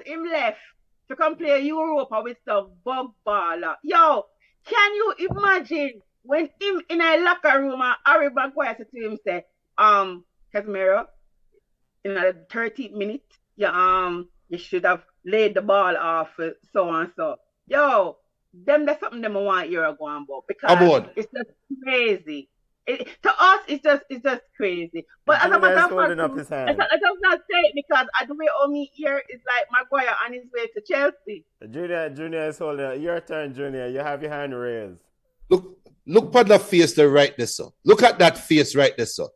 him left to come play Europa with some bug baller. Yo, can you imagine when him in a locker room and Harry Maguire said to him, say, Casemiro, in the 30th minute, you should have laid the ball off so and so. Yo, that's something them I want here ago about Come because on. it's just crazy. To us, it's just crazy. But as a Junior matter is of holding fact, up his I hand. just not say it because the way me here is like Maguire on his way to Chelsea. Junior is holding up. Your turn, Junior. You have your hand raised. Look at the face there right there, sir. Look at that face right there, sir.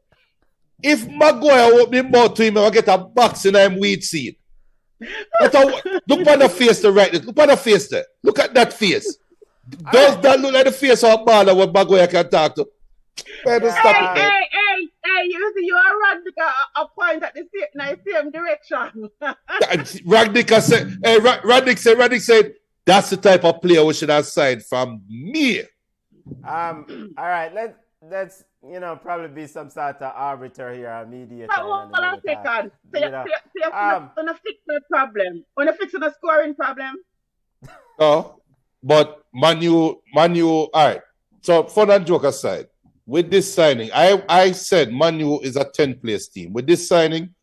If Maguire open him mouth to him, I get a box in him weed seed. Look at the face there right there. Look at the face there. Look at that face. Does that look like the face of a baller what Maguire can talk to? Better stop it, man. Hey, you see, you are running a point at the same direction. Radnick said, that's the type of player we should have signed from me. All right, let's probably be some sort of arbiter here, a mediator. Hold on a second. So you're gonna fix the problem. Wanna fix the scoring problem? No, but Manu, all right. So fun and joke aside, with this signing, I said Manu is a 10th place team. With this signing,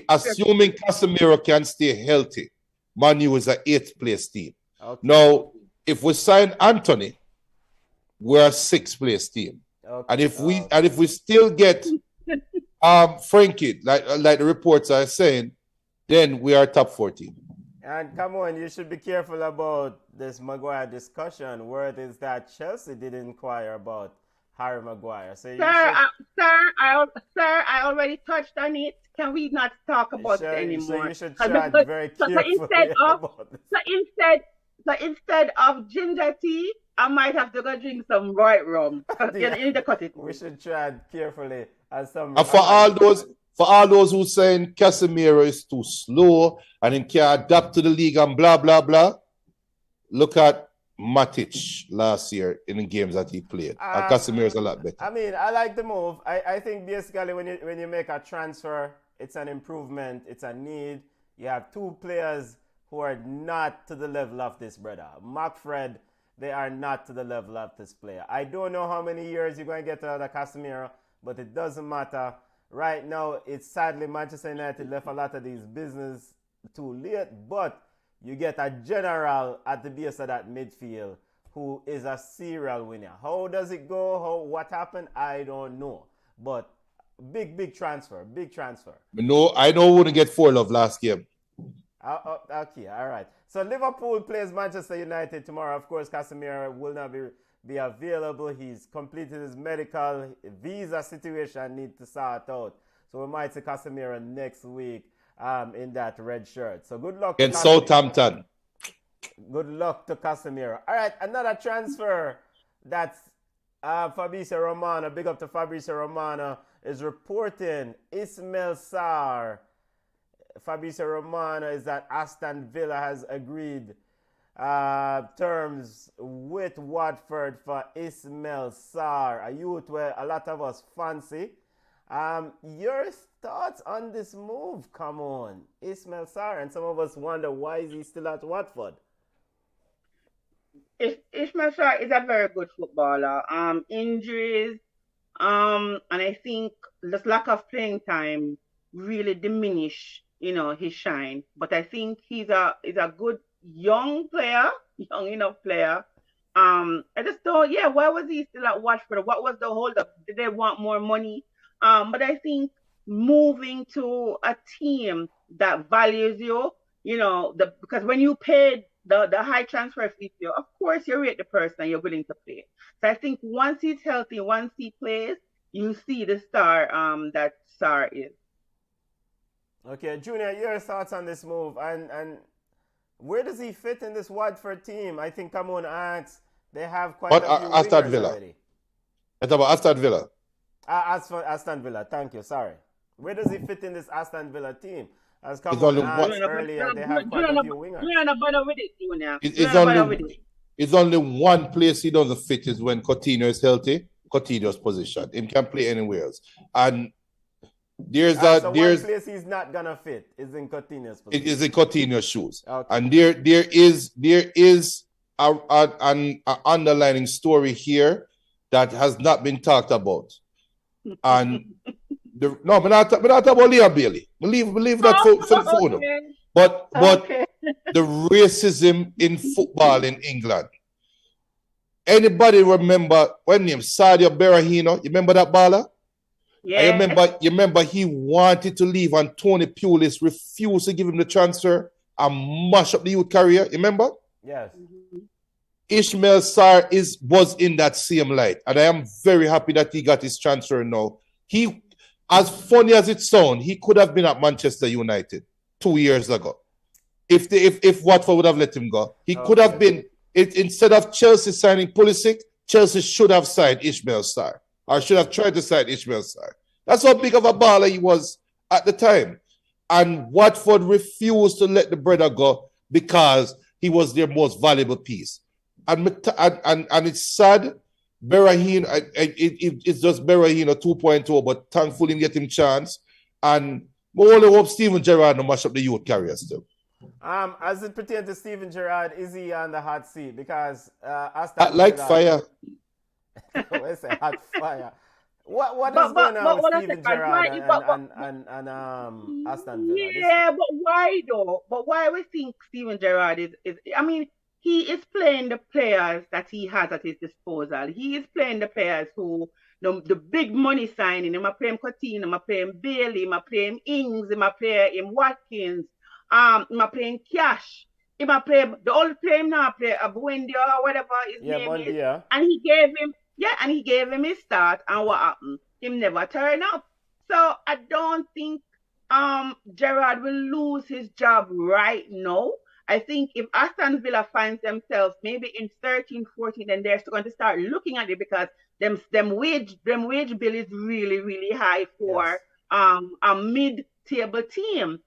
assuming Casemiro can stay healthy, Manu is a 8th place team. Okay. Now, if we sign Anthony, we're a 6th place team. Okay. And if we still get Frankie, like the reports are saying, then we are top 14. And come on, you should be careful about this Maguire discussion. Word is that Chelsea did inquire about Harry Maguire. So I already touched on it. Can we not talk about it anymore? So you should tread very carefully about this. So instead of ginger tea, I might have to go drink some white rum. You need to cut it. We should tread carefully as some. And for all those who saying Casemiro is too slow and he can't adapt to the league and blah blah blah, look at Matic last year in the games that he played. And Casemiro is a lot better. I mean, I like the move. I think basically when you make a transfer, it's an improvement, it's a need. You have two players who are not to the level of this brother. McFred, they are not to the level of this player. I don't know how many years you're going to get out of Casemiro, but it doesn't matter. Right now, it's sadly Manchester United left a lot of these business too late, but you get a general at the base of that midfield who is a serial winner. How does it go? What happened? I don't know. But big transfer. No, I know who wouldn't get 4 love last game. Okay, all right. So Liverpool plays Manchester United tomorrow. Of course, Casemiro will not be available. He's completed his medical visa situation, need to sort out. So we might see Casemiro next week in that red shirt. So good luck. In Southampton. Good luck to Casemiro. All right, another transfer that's Fabrizio Romano. Big up to Fabrizio Romano is reporting Ismail Sarr. Fabrizio Romano is that Aston Villa has agreed terms with Watford for Ismail Sarr, a youth where a lot of us fancy. Your thoughts on this move? Come on, Ismail Sarr, and some of us wonder why is he still at Watford. Ismail Sarr is a very good footballer. Injuries, and I think this lack of playing time really diminish his shine. But I think he's a good young enough player. I just don't. Yeah, why was he still at Watford? What was the hold up? Did they want more money? But I think moving to a team that values you, because when you paid the high transfer fee, of course you rate the person and you're willing to play. So I think once he's healthy, once he plays, you see the star that Sarr is. Okay, Junior, your thoughts on this move, and where does he fit in this Watford team? I think Camon asks, they have quite But a few Aston wingers Villa. already. It's about Aston Villa. As for Aston Villa, thank you, sorry. Where does he fit in this Aston Villa team? As It's Camon only one. asked earlier, they have quite a few wingers. You're not bother with it, Junior. It's only. It's only one place he doesn't fit is when Coutinho is healthy. Coutinho's position. He can play anywhere else. And there's So one place he's not gonna fit is in Coutinho's position. it is in Coutinho's shoes. Okay. And there is an underlining story here that has not been talked about. And no, but not about Liam Bailey. Believe that for the But Okay. the racism in football in England. Anybody remember when name Sadio Berahino? You remember that baller? Yeah. You remember he wanted to leave and Tony Pulis refused to give him the transfer and mash up the youth career. You remember? Yes. Ishmael Sarr was in that same light, and I am very happy that he got his transfer now. He, as funny as it sounds, he could have been at Manchester United 2 years ago. If Watford would have let him go, he could have been. Instead of Chelsea signing Pulisic, Chelsea should have signed Ishmael Sarr, or should have tried to sign Ishmael Sarr. That's how big of a baller he was at the time. And Watford refused to let the brother go because he was their most valuable piece. And it's sad. Berahino, it's just Berahino 2.0, but thankfully get him chance. And we only hope Steven Gerrard no mash up the youth career still. As it pertains to Steven Gerrard, is he on the hot seat? Because Hot like fire. I say hot fire. What is going on with Steven Gerrard and Aston Villa? Yeah, but why though? But why we think Steven Gerrard is I mean, he is playing the players that he has at his disposal. He is playing the players who the big money signing. Him playing Coutinho, him playing Bailey, him playing Ings, him playing Watkins, him playing Cash. Him play the old play him now play Buendia or whatever his name is. Yeah. And he gave him his start, and what happened? Him never turn up. So I don't think Gerrard will lose his job right now. I think if Aston Villa finds themselves maybe in 13, 14, then they're going to start looking at it because them wage bill is really, really high for a mid-table team.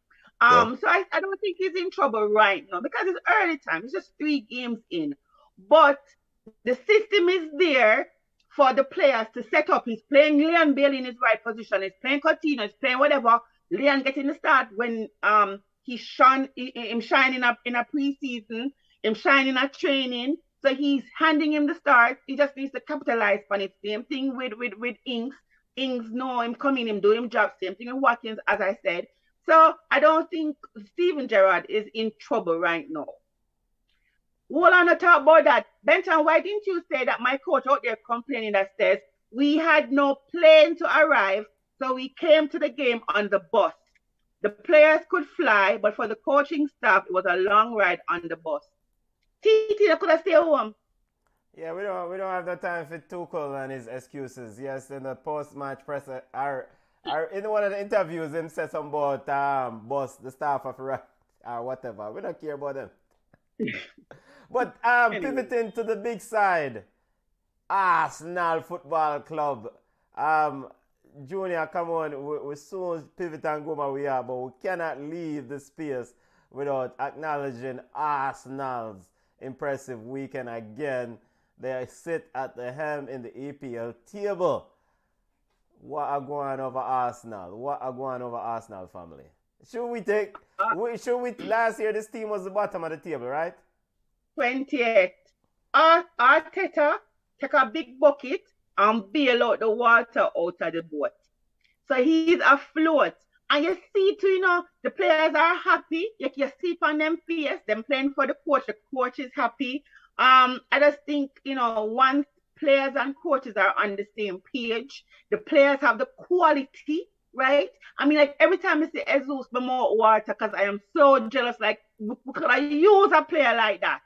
So I don't think he's in trouble right now because it's early time. It's just 3 games in. But the system is there for the players to set up. He's playing Leon Bailey in his right position. He's playing Coutinho. He's playing whatever. Leon getting the start when him shining up in a preseason, him shining at training. So he's handing him the start. He just needs to capitalize on it. Same thing with Ings. Ings know him coming, him doing him job. Same thing with Watkins, as I said. So I don't think Steven Gerrard is in trouble right now. Hold on to talk about that. Benton, why didn't you say that my coach out there complaining that says we had no plane to arrive, so we came to the game on the bus. The players could fly, but for the coaching staff, it was a long ride on the bus. TT, they could have stayed home. Yeah, we don't have the time for Tuchel and his excuses. Yes, in the post-match press, in one of the interviews, him said something about bus, the staff of or whatever. We don't care about them. But pivoting to the big side, Arsenal Football Club. Junior, come on, we soon pivot and go where we are, but we cannot leave the space without acknowledging Arsenal's impressive weekend again. They sit at the helm in the EPL table. What are going over Arsenal? What are going over Arsenal, family? Last year this team was the bottom of the table, right? 28th. Arteta take a big bucket and bail out the water out of the boat. So he's afloat. And you see too, the players are happy. You see on them face, them playing for the coach is happy. I just think, once players and coaches are on the same page, the players have the quality, right? I mean, like every time I see Jesus, the more water, because I am so jealous, like, could I use a player like that?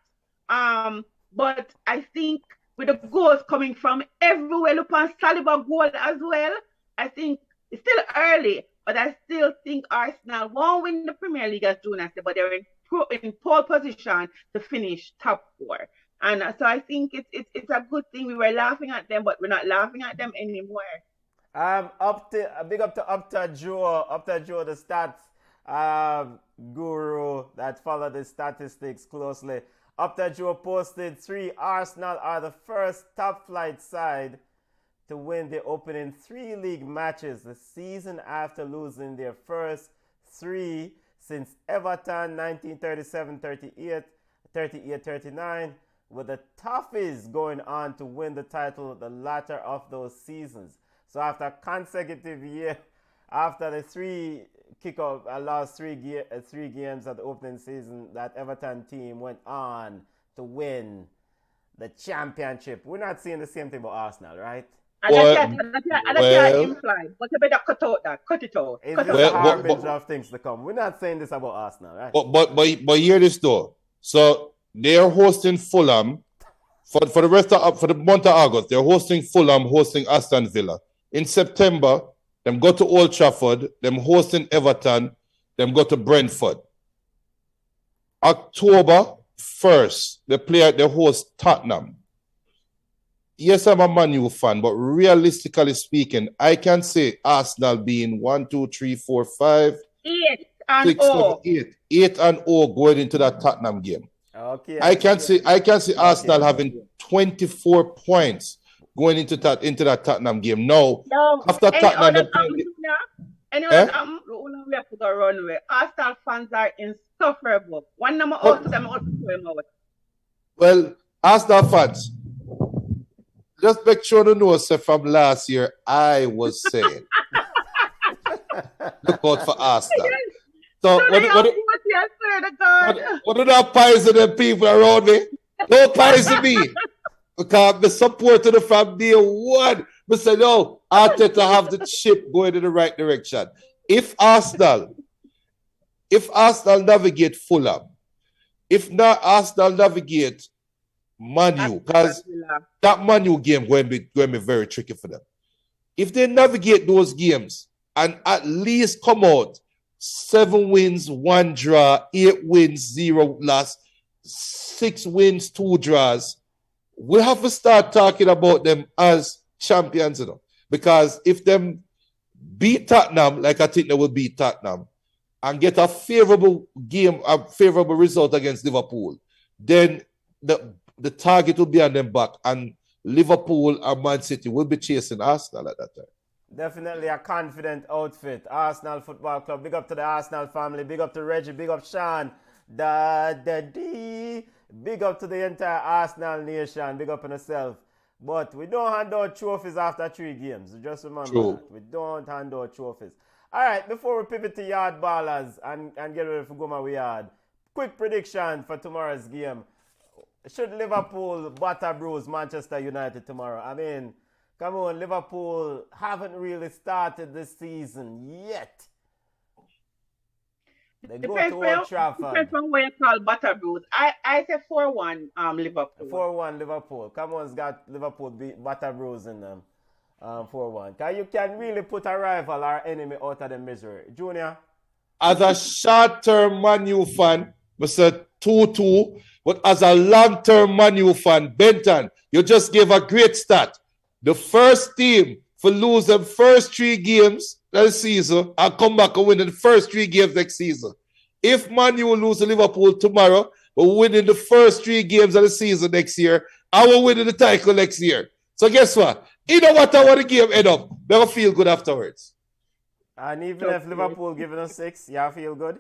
But I think with the goals coming from everywhere, look on Saliba goal as well, I think it's still early. but I still think Arsenal won't win the Premier League as Jonas said, but they're in pole position to finish top 4. And so I think it's a good thing. We were laughing at them, but we're not laughing at them anymore. Big up to Joe, the stats guru that follow the statistics closely. Joe posted 3. Arsenal are the first top flight side to win the opening 3 league matches the season after losing their first 3 since Everton 1937-38, 38-39, with the Toffees going on to win the title the latter of those seasons. So after consecutive year, after the 3 kickoff, lost 3 games at the opening season, that Everton team went on to win the championship. We're not seeing the same thing about Arsenal, right? And that's implied. But you better cut it out. It's just a harbinger of things to come. We're not saying this about Arsenal, right? But hear this though. So they are hosting Fulham for the month of August. They're hosting Fulham, hosting Aston Villa. In September, them go to Old Trafford, them hosting Everton, them go to Brentford. October 1st, they host Tottenham. Yes, I'm a Man U fan, but realistically speaking, I can say Arsenal being 1, 2, 3, 4, 5, 8 and 0. 8 and 0 going into that Tottenham game. Okay. I can see Arsenal having 24 points going into that Tottenham game. No, after Tottenham, we have to go run away. Arsenal fans are insufferable. One number out to them, out to them out. Well, Arsenal fans, just make sure to know, sir, from last year, I was saying, look out for Arsenal. So, what do that poison them people around me? Don't poison me. Because the support to the from day one, we say, no, Arteta have the ship going in the right direction. If Arsenal navigate Fulham, if not Arsenal navigate Man U, because that Man U game going to be very tricky for them. If they navigate those games and at least come out 7 wins, 1 draw, 8 wins, 0 loss, 6 wins, 2 draws, we have to start talking about them as champions, you know. Because if them beat Tottenham, like I think they will beat Tottenham, and get a favorable game, a favorable result against Liverpool, then the target will be on them back, and Liverpool and Man City will be chasing Arsenal at that time. Definitely a confident outfit. Arsenal Football Club. Big up to the Arsenal family. Big up to Reggie. Big up Sean. Big up to the entire Arsenal nation. Big up on yourself. But we don't hand out trophies after 3 games. Just remember that. We don't hand out trophies. All right, before we pivot to yard ballers and get ready for Goma we yard, quick prediction for tomorrow's game. Should Liverpool butter bruise Manchester United tomorrow? I mean, come on, Liverpool haven't really started this season yet. They go to Old Trafford. Depends on what you call butter bruise. I say 4-1 Liverpool. 4-1 Liverpool. Come on, it's got Liverpool beat butter bruise in them. 4-1. Because you can really put a rival or enemy out of the misery. Junior? As a short-term Man U fan, Mr. 2-2, but as a long-term Man U fan, Benton, you just gave a great stat. The first team for lose them first 3 games this season and come back and win the first 3 games next season. If Man U lose to Liverpool tomorrow, but winning the first 3 games of the season next year, I will win the title next year. So guess what? You know what I want the game end up. They'll feel good afterwards. And even if Liverpool giving us 6, you feel good?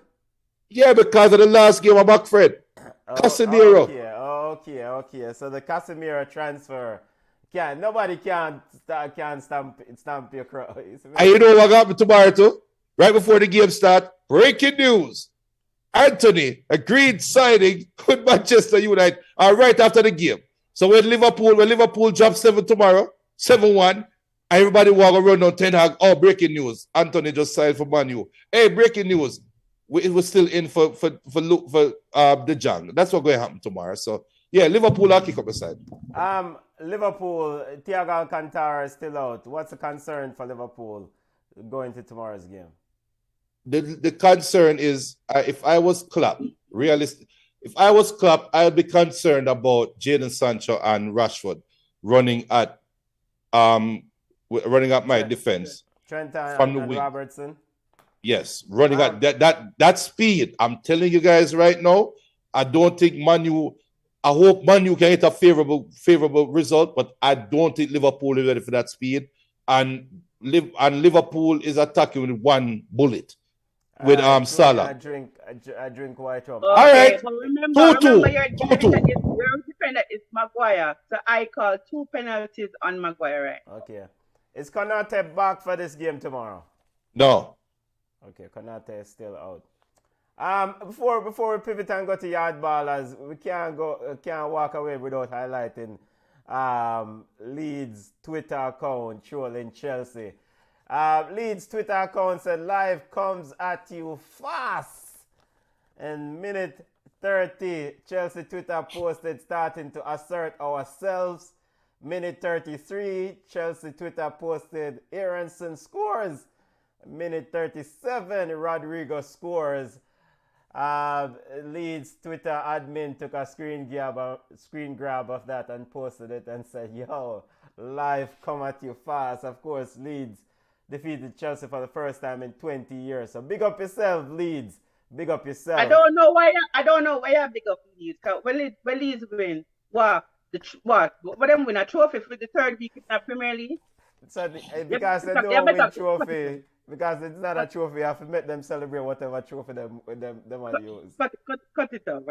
Yeah, because of the last game of Macfred. Casemiro. Okay. So the Casemiro transfer, nobody can stamp your crow. And you know what happened tomorrow too? Right before the game start, breaking news. Anthony agreed signing with Manchester United right after the game. So when Liverpool drops 7 tomorrow, 7-1, everybody walk around on Ten Hag. Oh, breaking news. Anthony just signed for Man U. Hey, breaking news. It was still in for the Jang. That's what's going to happen tomorrow. So, yeah, Liverpool will kick up the side. Liverpool, Thiago Alcantara is still out. What's the concern for Liverpool going to tomorrow's game? the concern is if I was Klopp, realistic. If I was Klopp, I'd be concerned about Jadon Sancho and Rashford running at my defense Trent from the and wing. Robertson. Yes, running at that speed. I'm telling you guys right now, I don't think Manu. I hope Manu can get a favorable result, but I don't think Liverpool is ready for that speed. And Liverpool is attacking with one bullet with Salah. I drink white rum. Okay, All right, so remember your 2-2. defender is Maguire. So I call 2 penalties on Maguire, right? Okay. Is Konate back for this game tomorrow? No. Okay, Konate is still out. Before we pivot and go to yard ballers, we can't walk away without highlighting Leeds Twitter account trolling Chelsea. Leeds Twitter account said life comes at you fast. In minute 30, Chelsea Twitter posted starting to assert ourselves. Minute 33, Chelsea Twitter posted Aronson scores. Minute 37, Rodrigo scores. Leeds Twitter admin took a screen grab of that and posted it and said, yo, life come at you fast. Of course, Leeds defeated Chelsea for the first time in 20 years. So big up yourself, Leeds. Big up yourself. I don't know why you big up Leeds. When Leeds win, what them win a trophy for the third week in the Premier League? So because they don't win trophy, because it's not a trophy, you have to make them celebrate whatever trophy them want to use. Cut it out.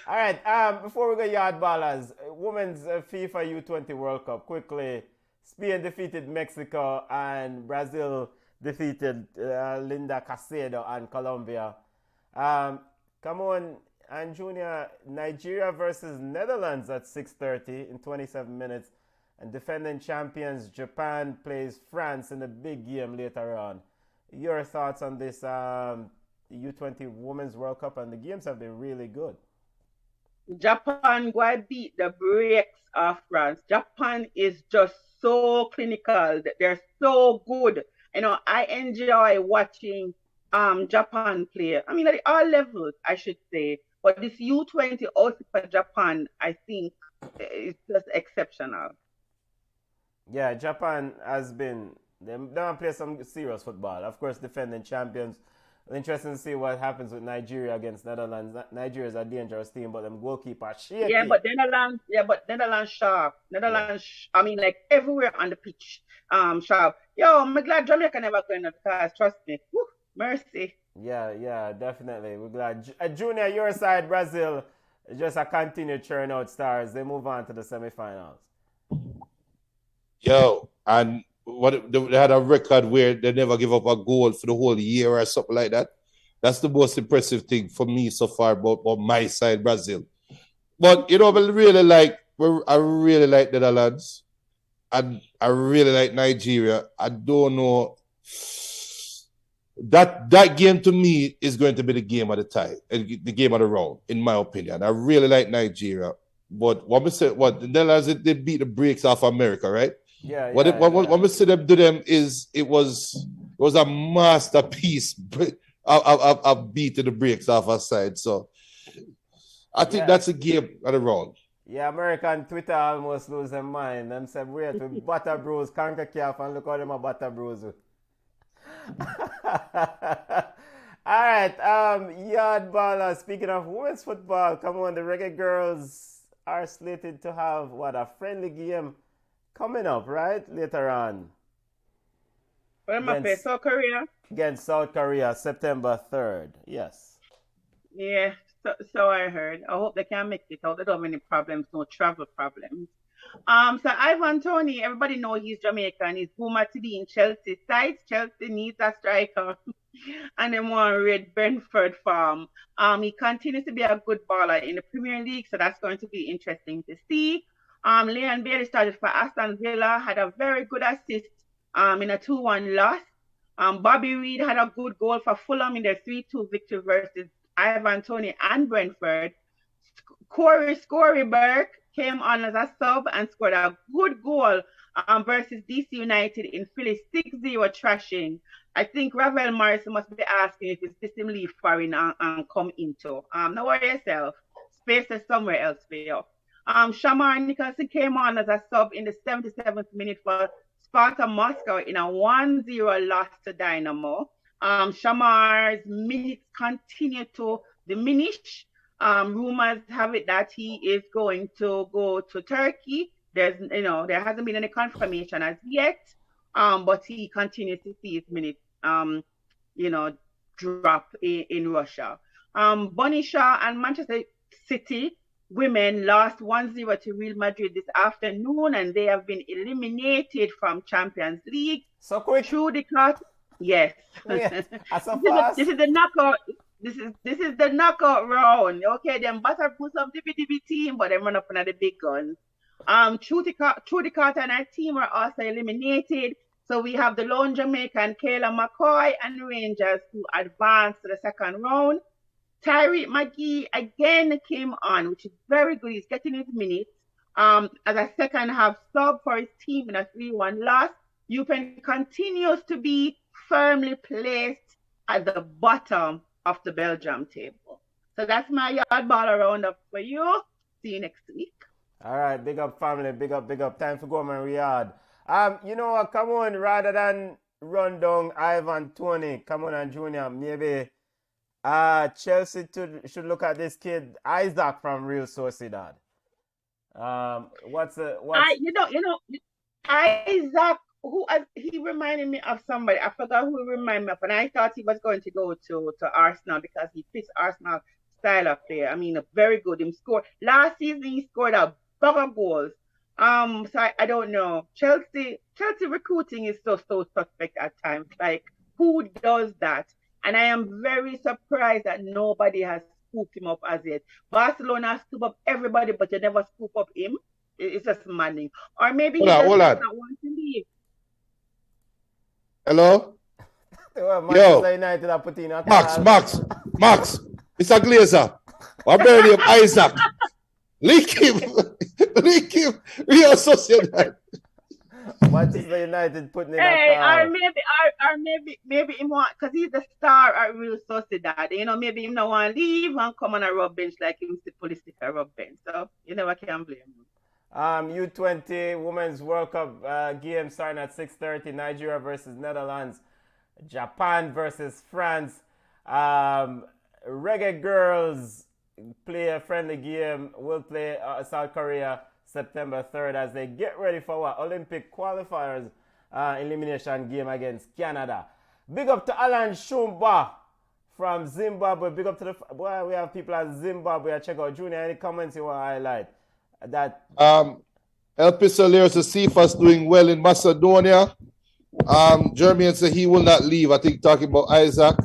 All right. Before we go yard ballers, Women's FIFA U20 World Cup. Quickly, Spain defeated Mexico and Brazil defeated Linda Caicedo and Colombia. Come on, and Junior, Nigeria versus Netherlands at 6:30 in 27 minutes. And defending champions Japan plays France in the big game later on. Your thoughts on this U20 Women's World Cup? And the games have been really good. Japan go beat the brakes of France. Japan is just so clinical. They're so good. You know, I enjoy watching Japan play. I mean, at all levels, I should say. But this U20 also for Japan, I think, is just exceptional. Yeah, Japan has been, they don't play some serious football. Of course, defending champions. Interesting to see what happens with Nigeria against Netherlands. Nigeria is a dangerous team, but them goalkeeper shaky. Yeah, but Netherlands sharp. I mean, like everywhere on the pitch, sharp. Yo, I'm glad Jamaica never going to pass. Trust me. Woo, mercy. Yeah, definitely. We're glad. Junior, your side, Brazil, just a continued churn out stars. They move on to the semifinals. Yo, and they had a record where they never give up a goal for the whole year or something like that. That's the most impressive thing for me so far about my side, Brazil. But you know, I really like Netherlands, and I really like Nigeria. I don't know. That game to me is going to be the game of the tie, the game of the round, in my opinion. I really like Nigeria, but the Netherlands, they beat the brakes off America, right? Yeah. What we see them do them is it was a masterpiece of beating the brakes off our side. So I think that's a game of the round. Yeah, American Twitter almost lose their mind. Them said we're to butter bros, CONCACAF, and look how them are butter bros. All right, yard baller. Speaking of women's football, come on, the Reggae Girls are slated to have a friendly game coming up, right? Later on. What am I playing? South Korea? Against South Korea, September 3rd. Yes. Yeah, so I heard. I hope they can make it out. They don't have any problems, no travel problems. So Ivan Toney, everybody know he's Jamaican. He's Boomer to be in Chelsea side. Chelsea needs a striker. And they want to raid Brentford farm. He continues to be a good baller in the Premier League, so that's going to be interesting to see. Leon Bailey started for Aston Villa, had a very good assist in a 2-1 loss. Bobby Reed had a good goal for Fulham in their 3-2 victory versus Ivan Toney and Brentford. Corey Burke came on as a sub and scored a good goal versus DC United in Philly 6-0 trashing. I think Ravel Morrison must be asking if it's him leave foreign and come into. No worry yourself. Space is somewhere else for you. Shamar Nicholson came on as a sub in the 77th minute for Sparta Moscow in a 1-0 loss to Dynamo. Shamar's minutes continue to diminish. Rumors have it that he is going to go to Turkey. There hasn't been any confirmation as yet. But he continues to see his minutes, drop in Russia. Bunny Shaw and Manchester City women lost 1-0 to Real Madrid this afternoon, and they have been eliminated from Champions League. So quick. Through the cut. Yes. Yeah, this is the knockout. This is the knockout round. Okay, them butter put some DB team, but they run up on the big guns. Trudy Carter and her team are also eliminated. So we have the lone Jamaican Kayla McCoy and Rangers who advanced to the second round. Tyreek McGee again came on, which is very good. He's getting his minutes. As a second half sub for his team in a 3-1 loss. UPenn continues to be firmly placed at the bottom of the Belgium table. So that's my yard ball roundup for you. See you next week. All right, big up family, big up. Time for go, man, Riyadh. You know what, come on, rather than run down Ivan Toney, come on and Junior, maybe Chelsea should look at this kid, Isaac from Real Sociedad. Isaac, he reminded me of somebody. I forgot who he reminded me of, and I thought he was going to go to Arsenal because he fits Arsenal style of play. I mean, very good. Last season he scored a bag of goals. So I don't know. Chelsea recruiting is so suspect at times. Like, who does that? And I am very surprised that nobody has scooped him up as yet. Barcelona scoop up everybody, but they never scoop up him. It's just maddening. Or maybe he does not want to leave. Hello? Manchester United are putting a Max. It's a Glazer. I'm burying him, Isaac. Leak him. Real Sociedad. Manchester United putting in maybe him want, because he's the star at Real Sociedad. Maybe him not want to leave and come on a rub bench like him the police a rub bench. So you never can blame him. U20 Women's World Cup game starting at 6:30. Nigeria versus Netherlands. Japan versus France. Reggae Girls play a friendly game. Will play South Korea September 3rd as they get ready for Olympic qualifiers elimination game against Canada. Big up to Alan Shumba from Zimbabwe. Big up to we have people at Zimbabwe. Check out Junior. Any comments you want to highlight? That LP Soler says CFA's doing well in Macedonia. Jeremy said he will not leave. I think talking about Isaac.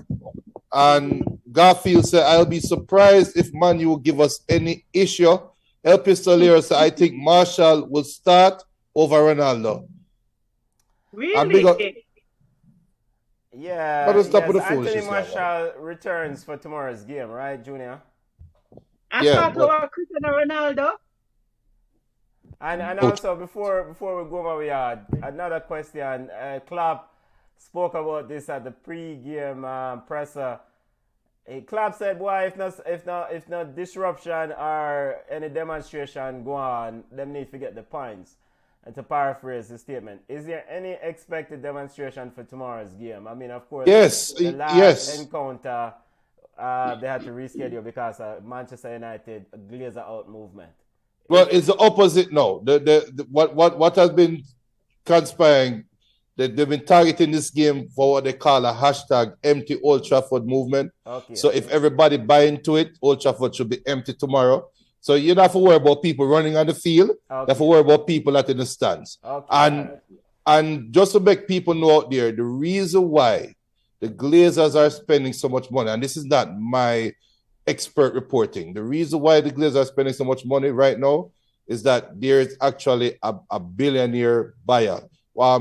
And Garfield said, I'll be surprised if Man U will give us any issue. El Pistolero said, I think Marshall will start over Ronaldo. Really? Yeah. But stop with the Anthony Marshall returns for tomorrow's game, right, Junior? I thought about Cristiano Ronaldo. And also, before we go over yard, another question. Klopp spoke about this at the pre-game presser. Klopp said, "Boy, if not disruption or any demonstration go on, them need to get the points." And to paraphrase the statement, is there any expected demonstration for tomorrow's game? I mean, of course, the last encounter they had to reschedule because of Manchester United Glazer out movement. Well, it's the opposite now. What has been conspiring, they've been targeting this game for what they call a hashtag empty Old Trafford movement. Okay. So if everybody buy into it, Old Trafford should be empty tomorrow. So you don't have to worry about people running on the field. Okay. You have to worry about people that in the stands. Okay. And just to make people know out there, the reason why the Glazers are spending so much money, and this is not my expert reporting. The reason why the Glazers are spending so much money right now is that there is actually a billionaire buyer.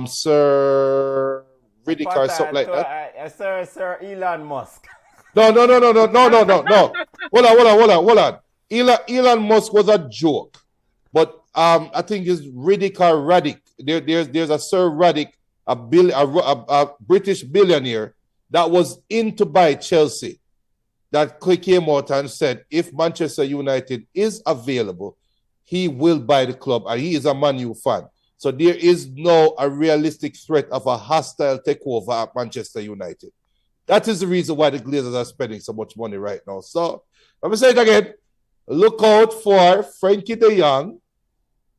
Sir Riddick or something like that. Sir Elon Musk. No. Hold on. Elon Musk was a joke. But I think it's Riddick or Radic. there's a Sir Radic, a British billionaire that was in to buy Chelsea, that came out and said if Manchester United is available, he will buy the club, and he is a Man U fan. So there is no a realistic threat of a hostile takeover at Manchester United. That is the reason why the Glazers are spending so much money right now. So let me say it again. Look out for Frankie de Jong,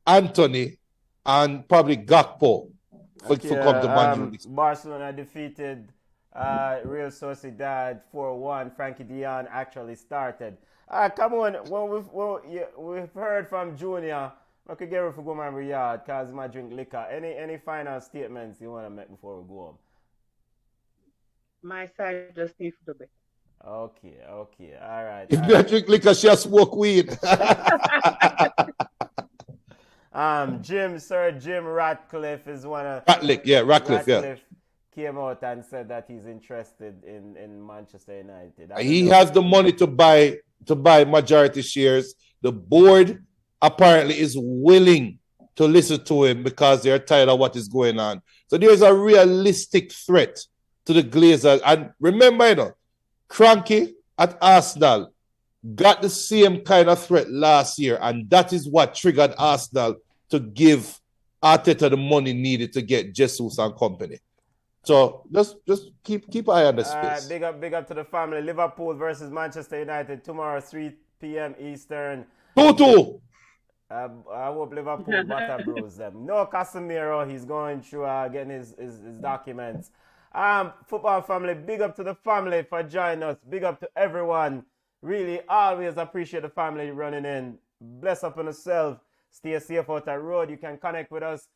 Anthony, and probably Gakpo for come to Man U. Barcelona defeated Real Sociedad 4-1. Frankie de Jong actually started. Come on. Well, we've heard from Junior. I could get ready for go my yard because I drink liquor. Any final statements you want to make before we go home? My side just needs to be. Okay, all right. If you drink liquor, she smoke weed. Sir Jim Ratcliffe is one of Ratcliffe came out and said that he's interested in Manchester United. He has the money to buy majority shares. The board apparently is willing to listen to him because they're tired of what is going on. So there's a realistic threat to the Glazers. And remember, Cranky at Arsenal got the same kind of threat last year, and that is what triggered Arsenal to give Arteta the money needed to get Jesus and company. So just keep eye on the space. Big up to the family. Liverpool versus Manchester United tomorrow, 3 p.m. Eastern. 2-2. I hope Liverpool butter bruise them. No Casemiro, he's going through getting his documents. Football family, big up to the family for joining us. Big up to everyone. Really, always appreciate the family running in. Bless up on yourself. Stay safe out the road. You can connect with us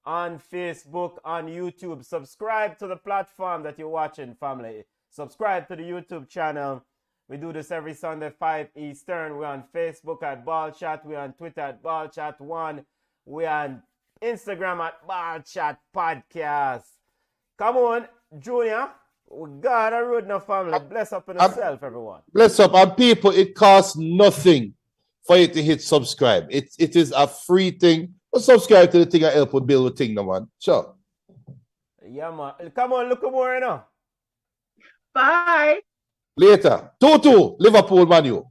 on Facebook, on YouTube. Subscribe to the platform that you're watching, family. Subscribe to the YouTube channel. We do this every Sunday, 5 Eastern. We're on Facebook at Ballchat. We're on Twitter at Ballchat1. We're on Instagram at Ballchat Podcast. Come on, Junior. We got a road now, family. Bless up on yourself, everyone. Bless up. And people, it costs nothing for you to hit subscribe. It is a free thing. But subscribe to the thing and help with build the thing, no, man. Sure. Yeah, man. Come on, look more, you know. Bye. Later. 2-2, Liverpool, Man U.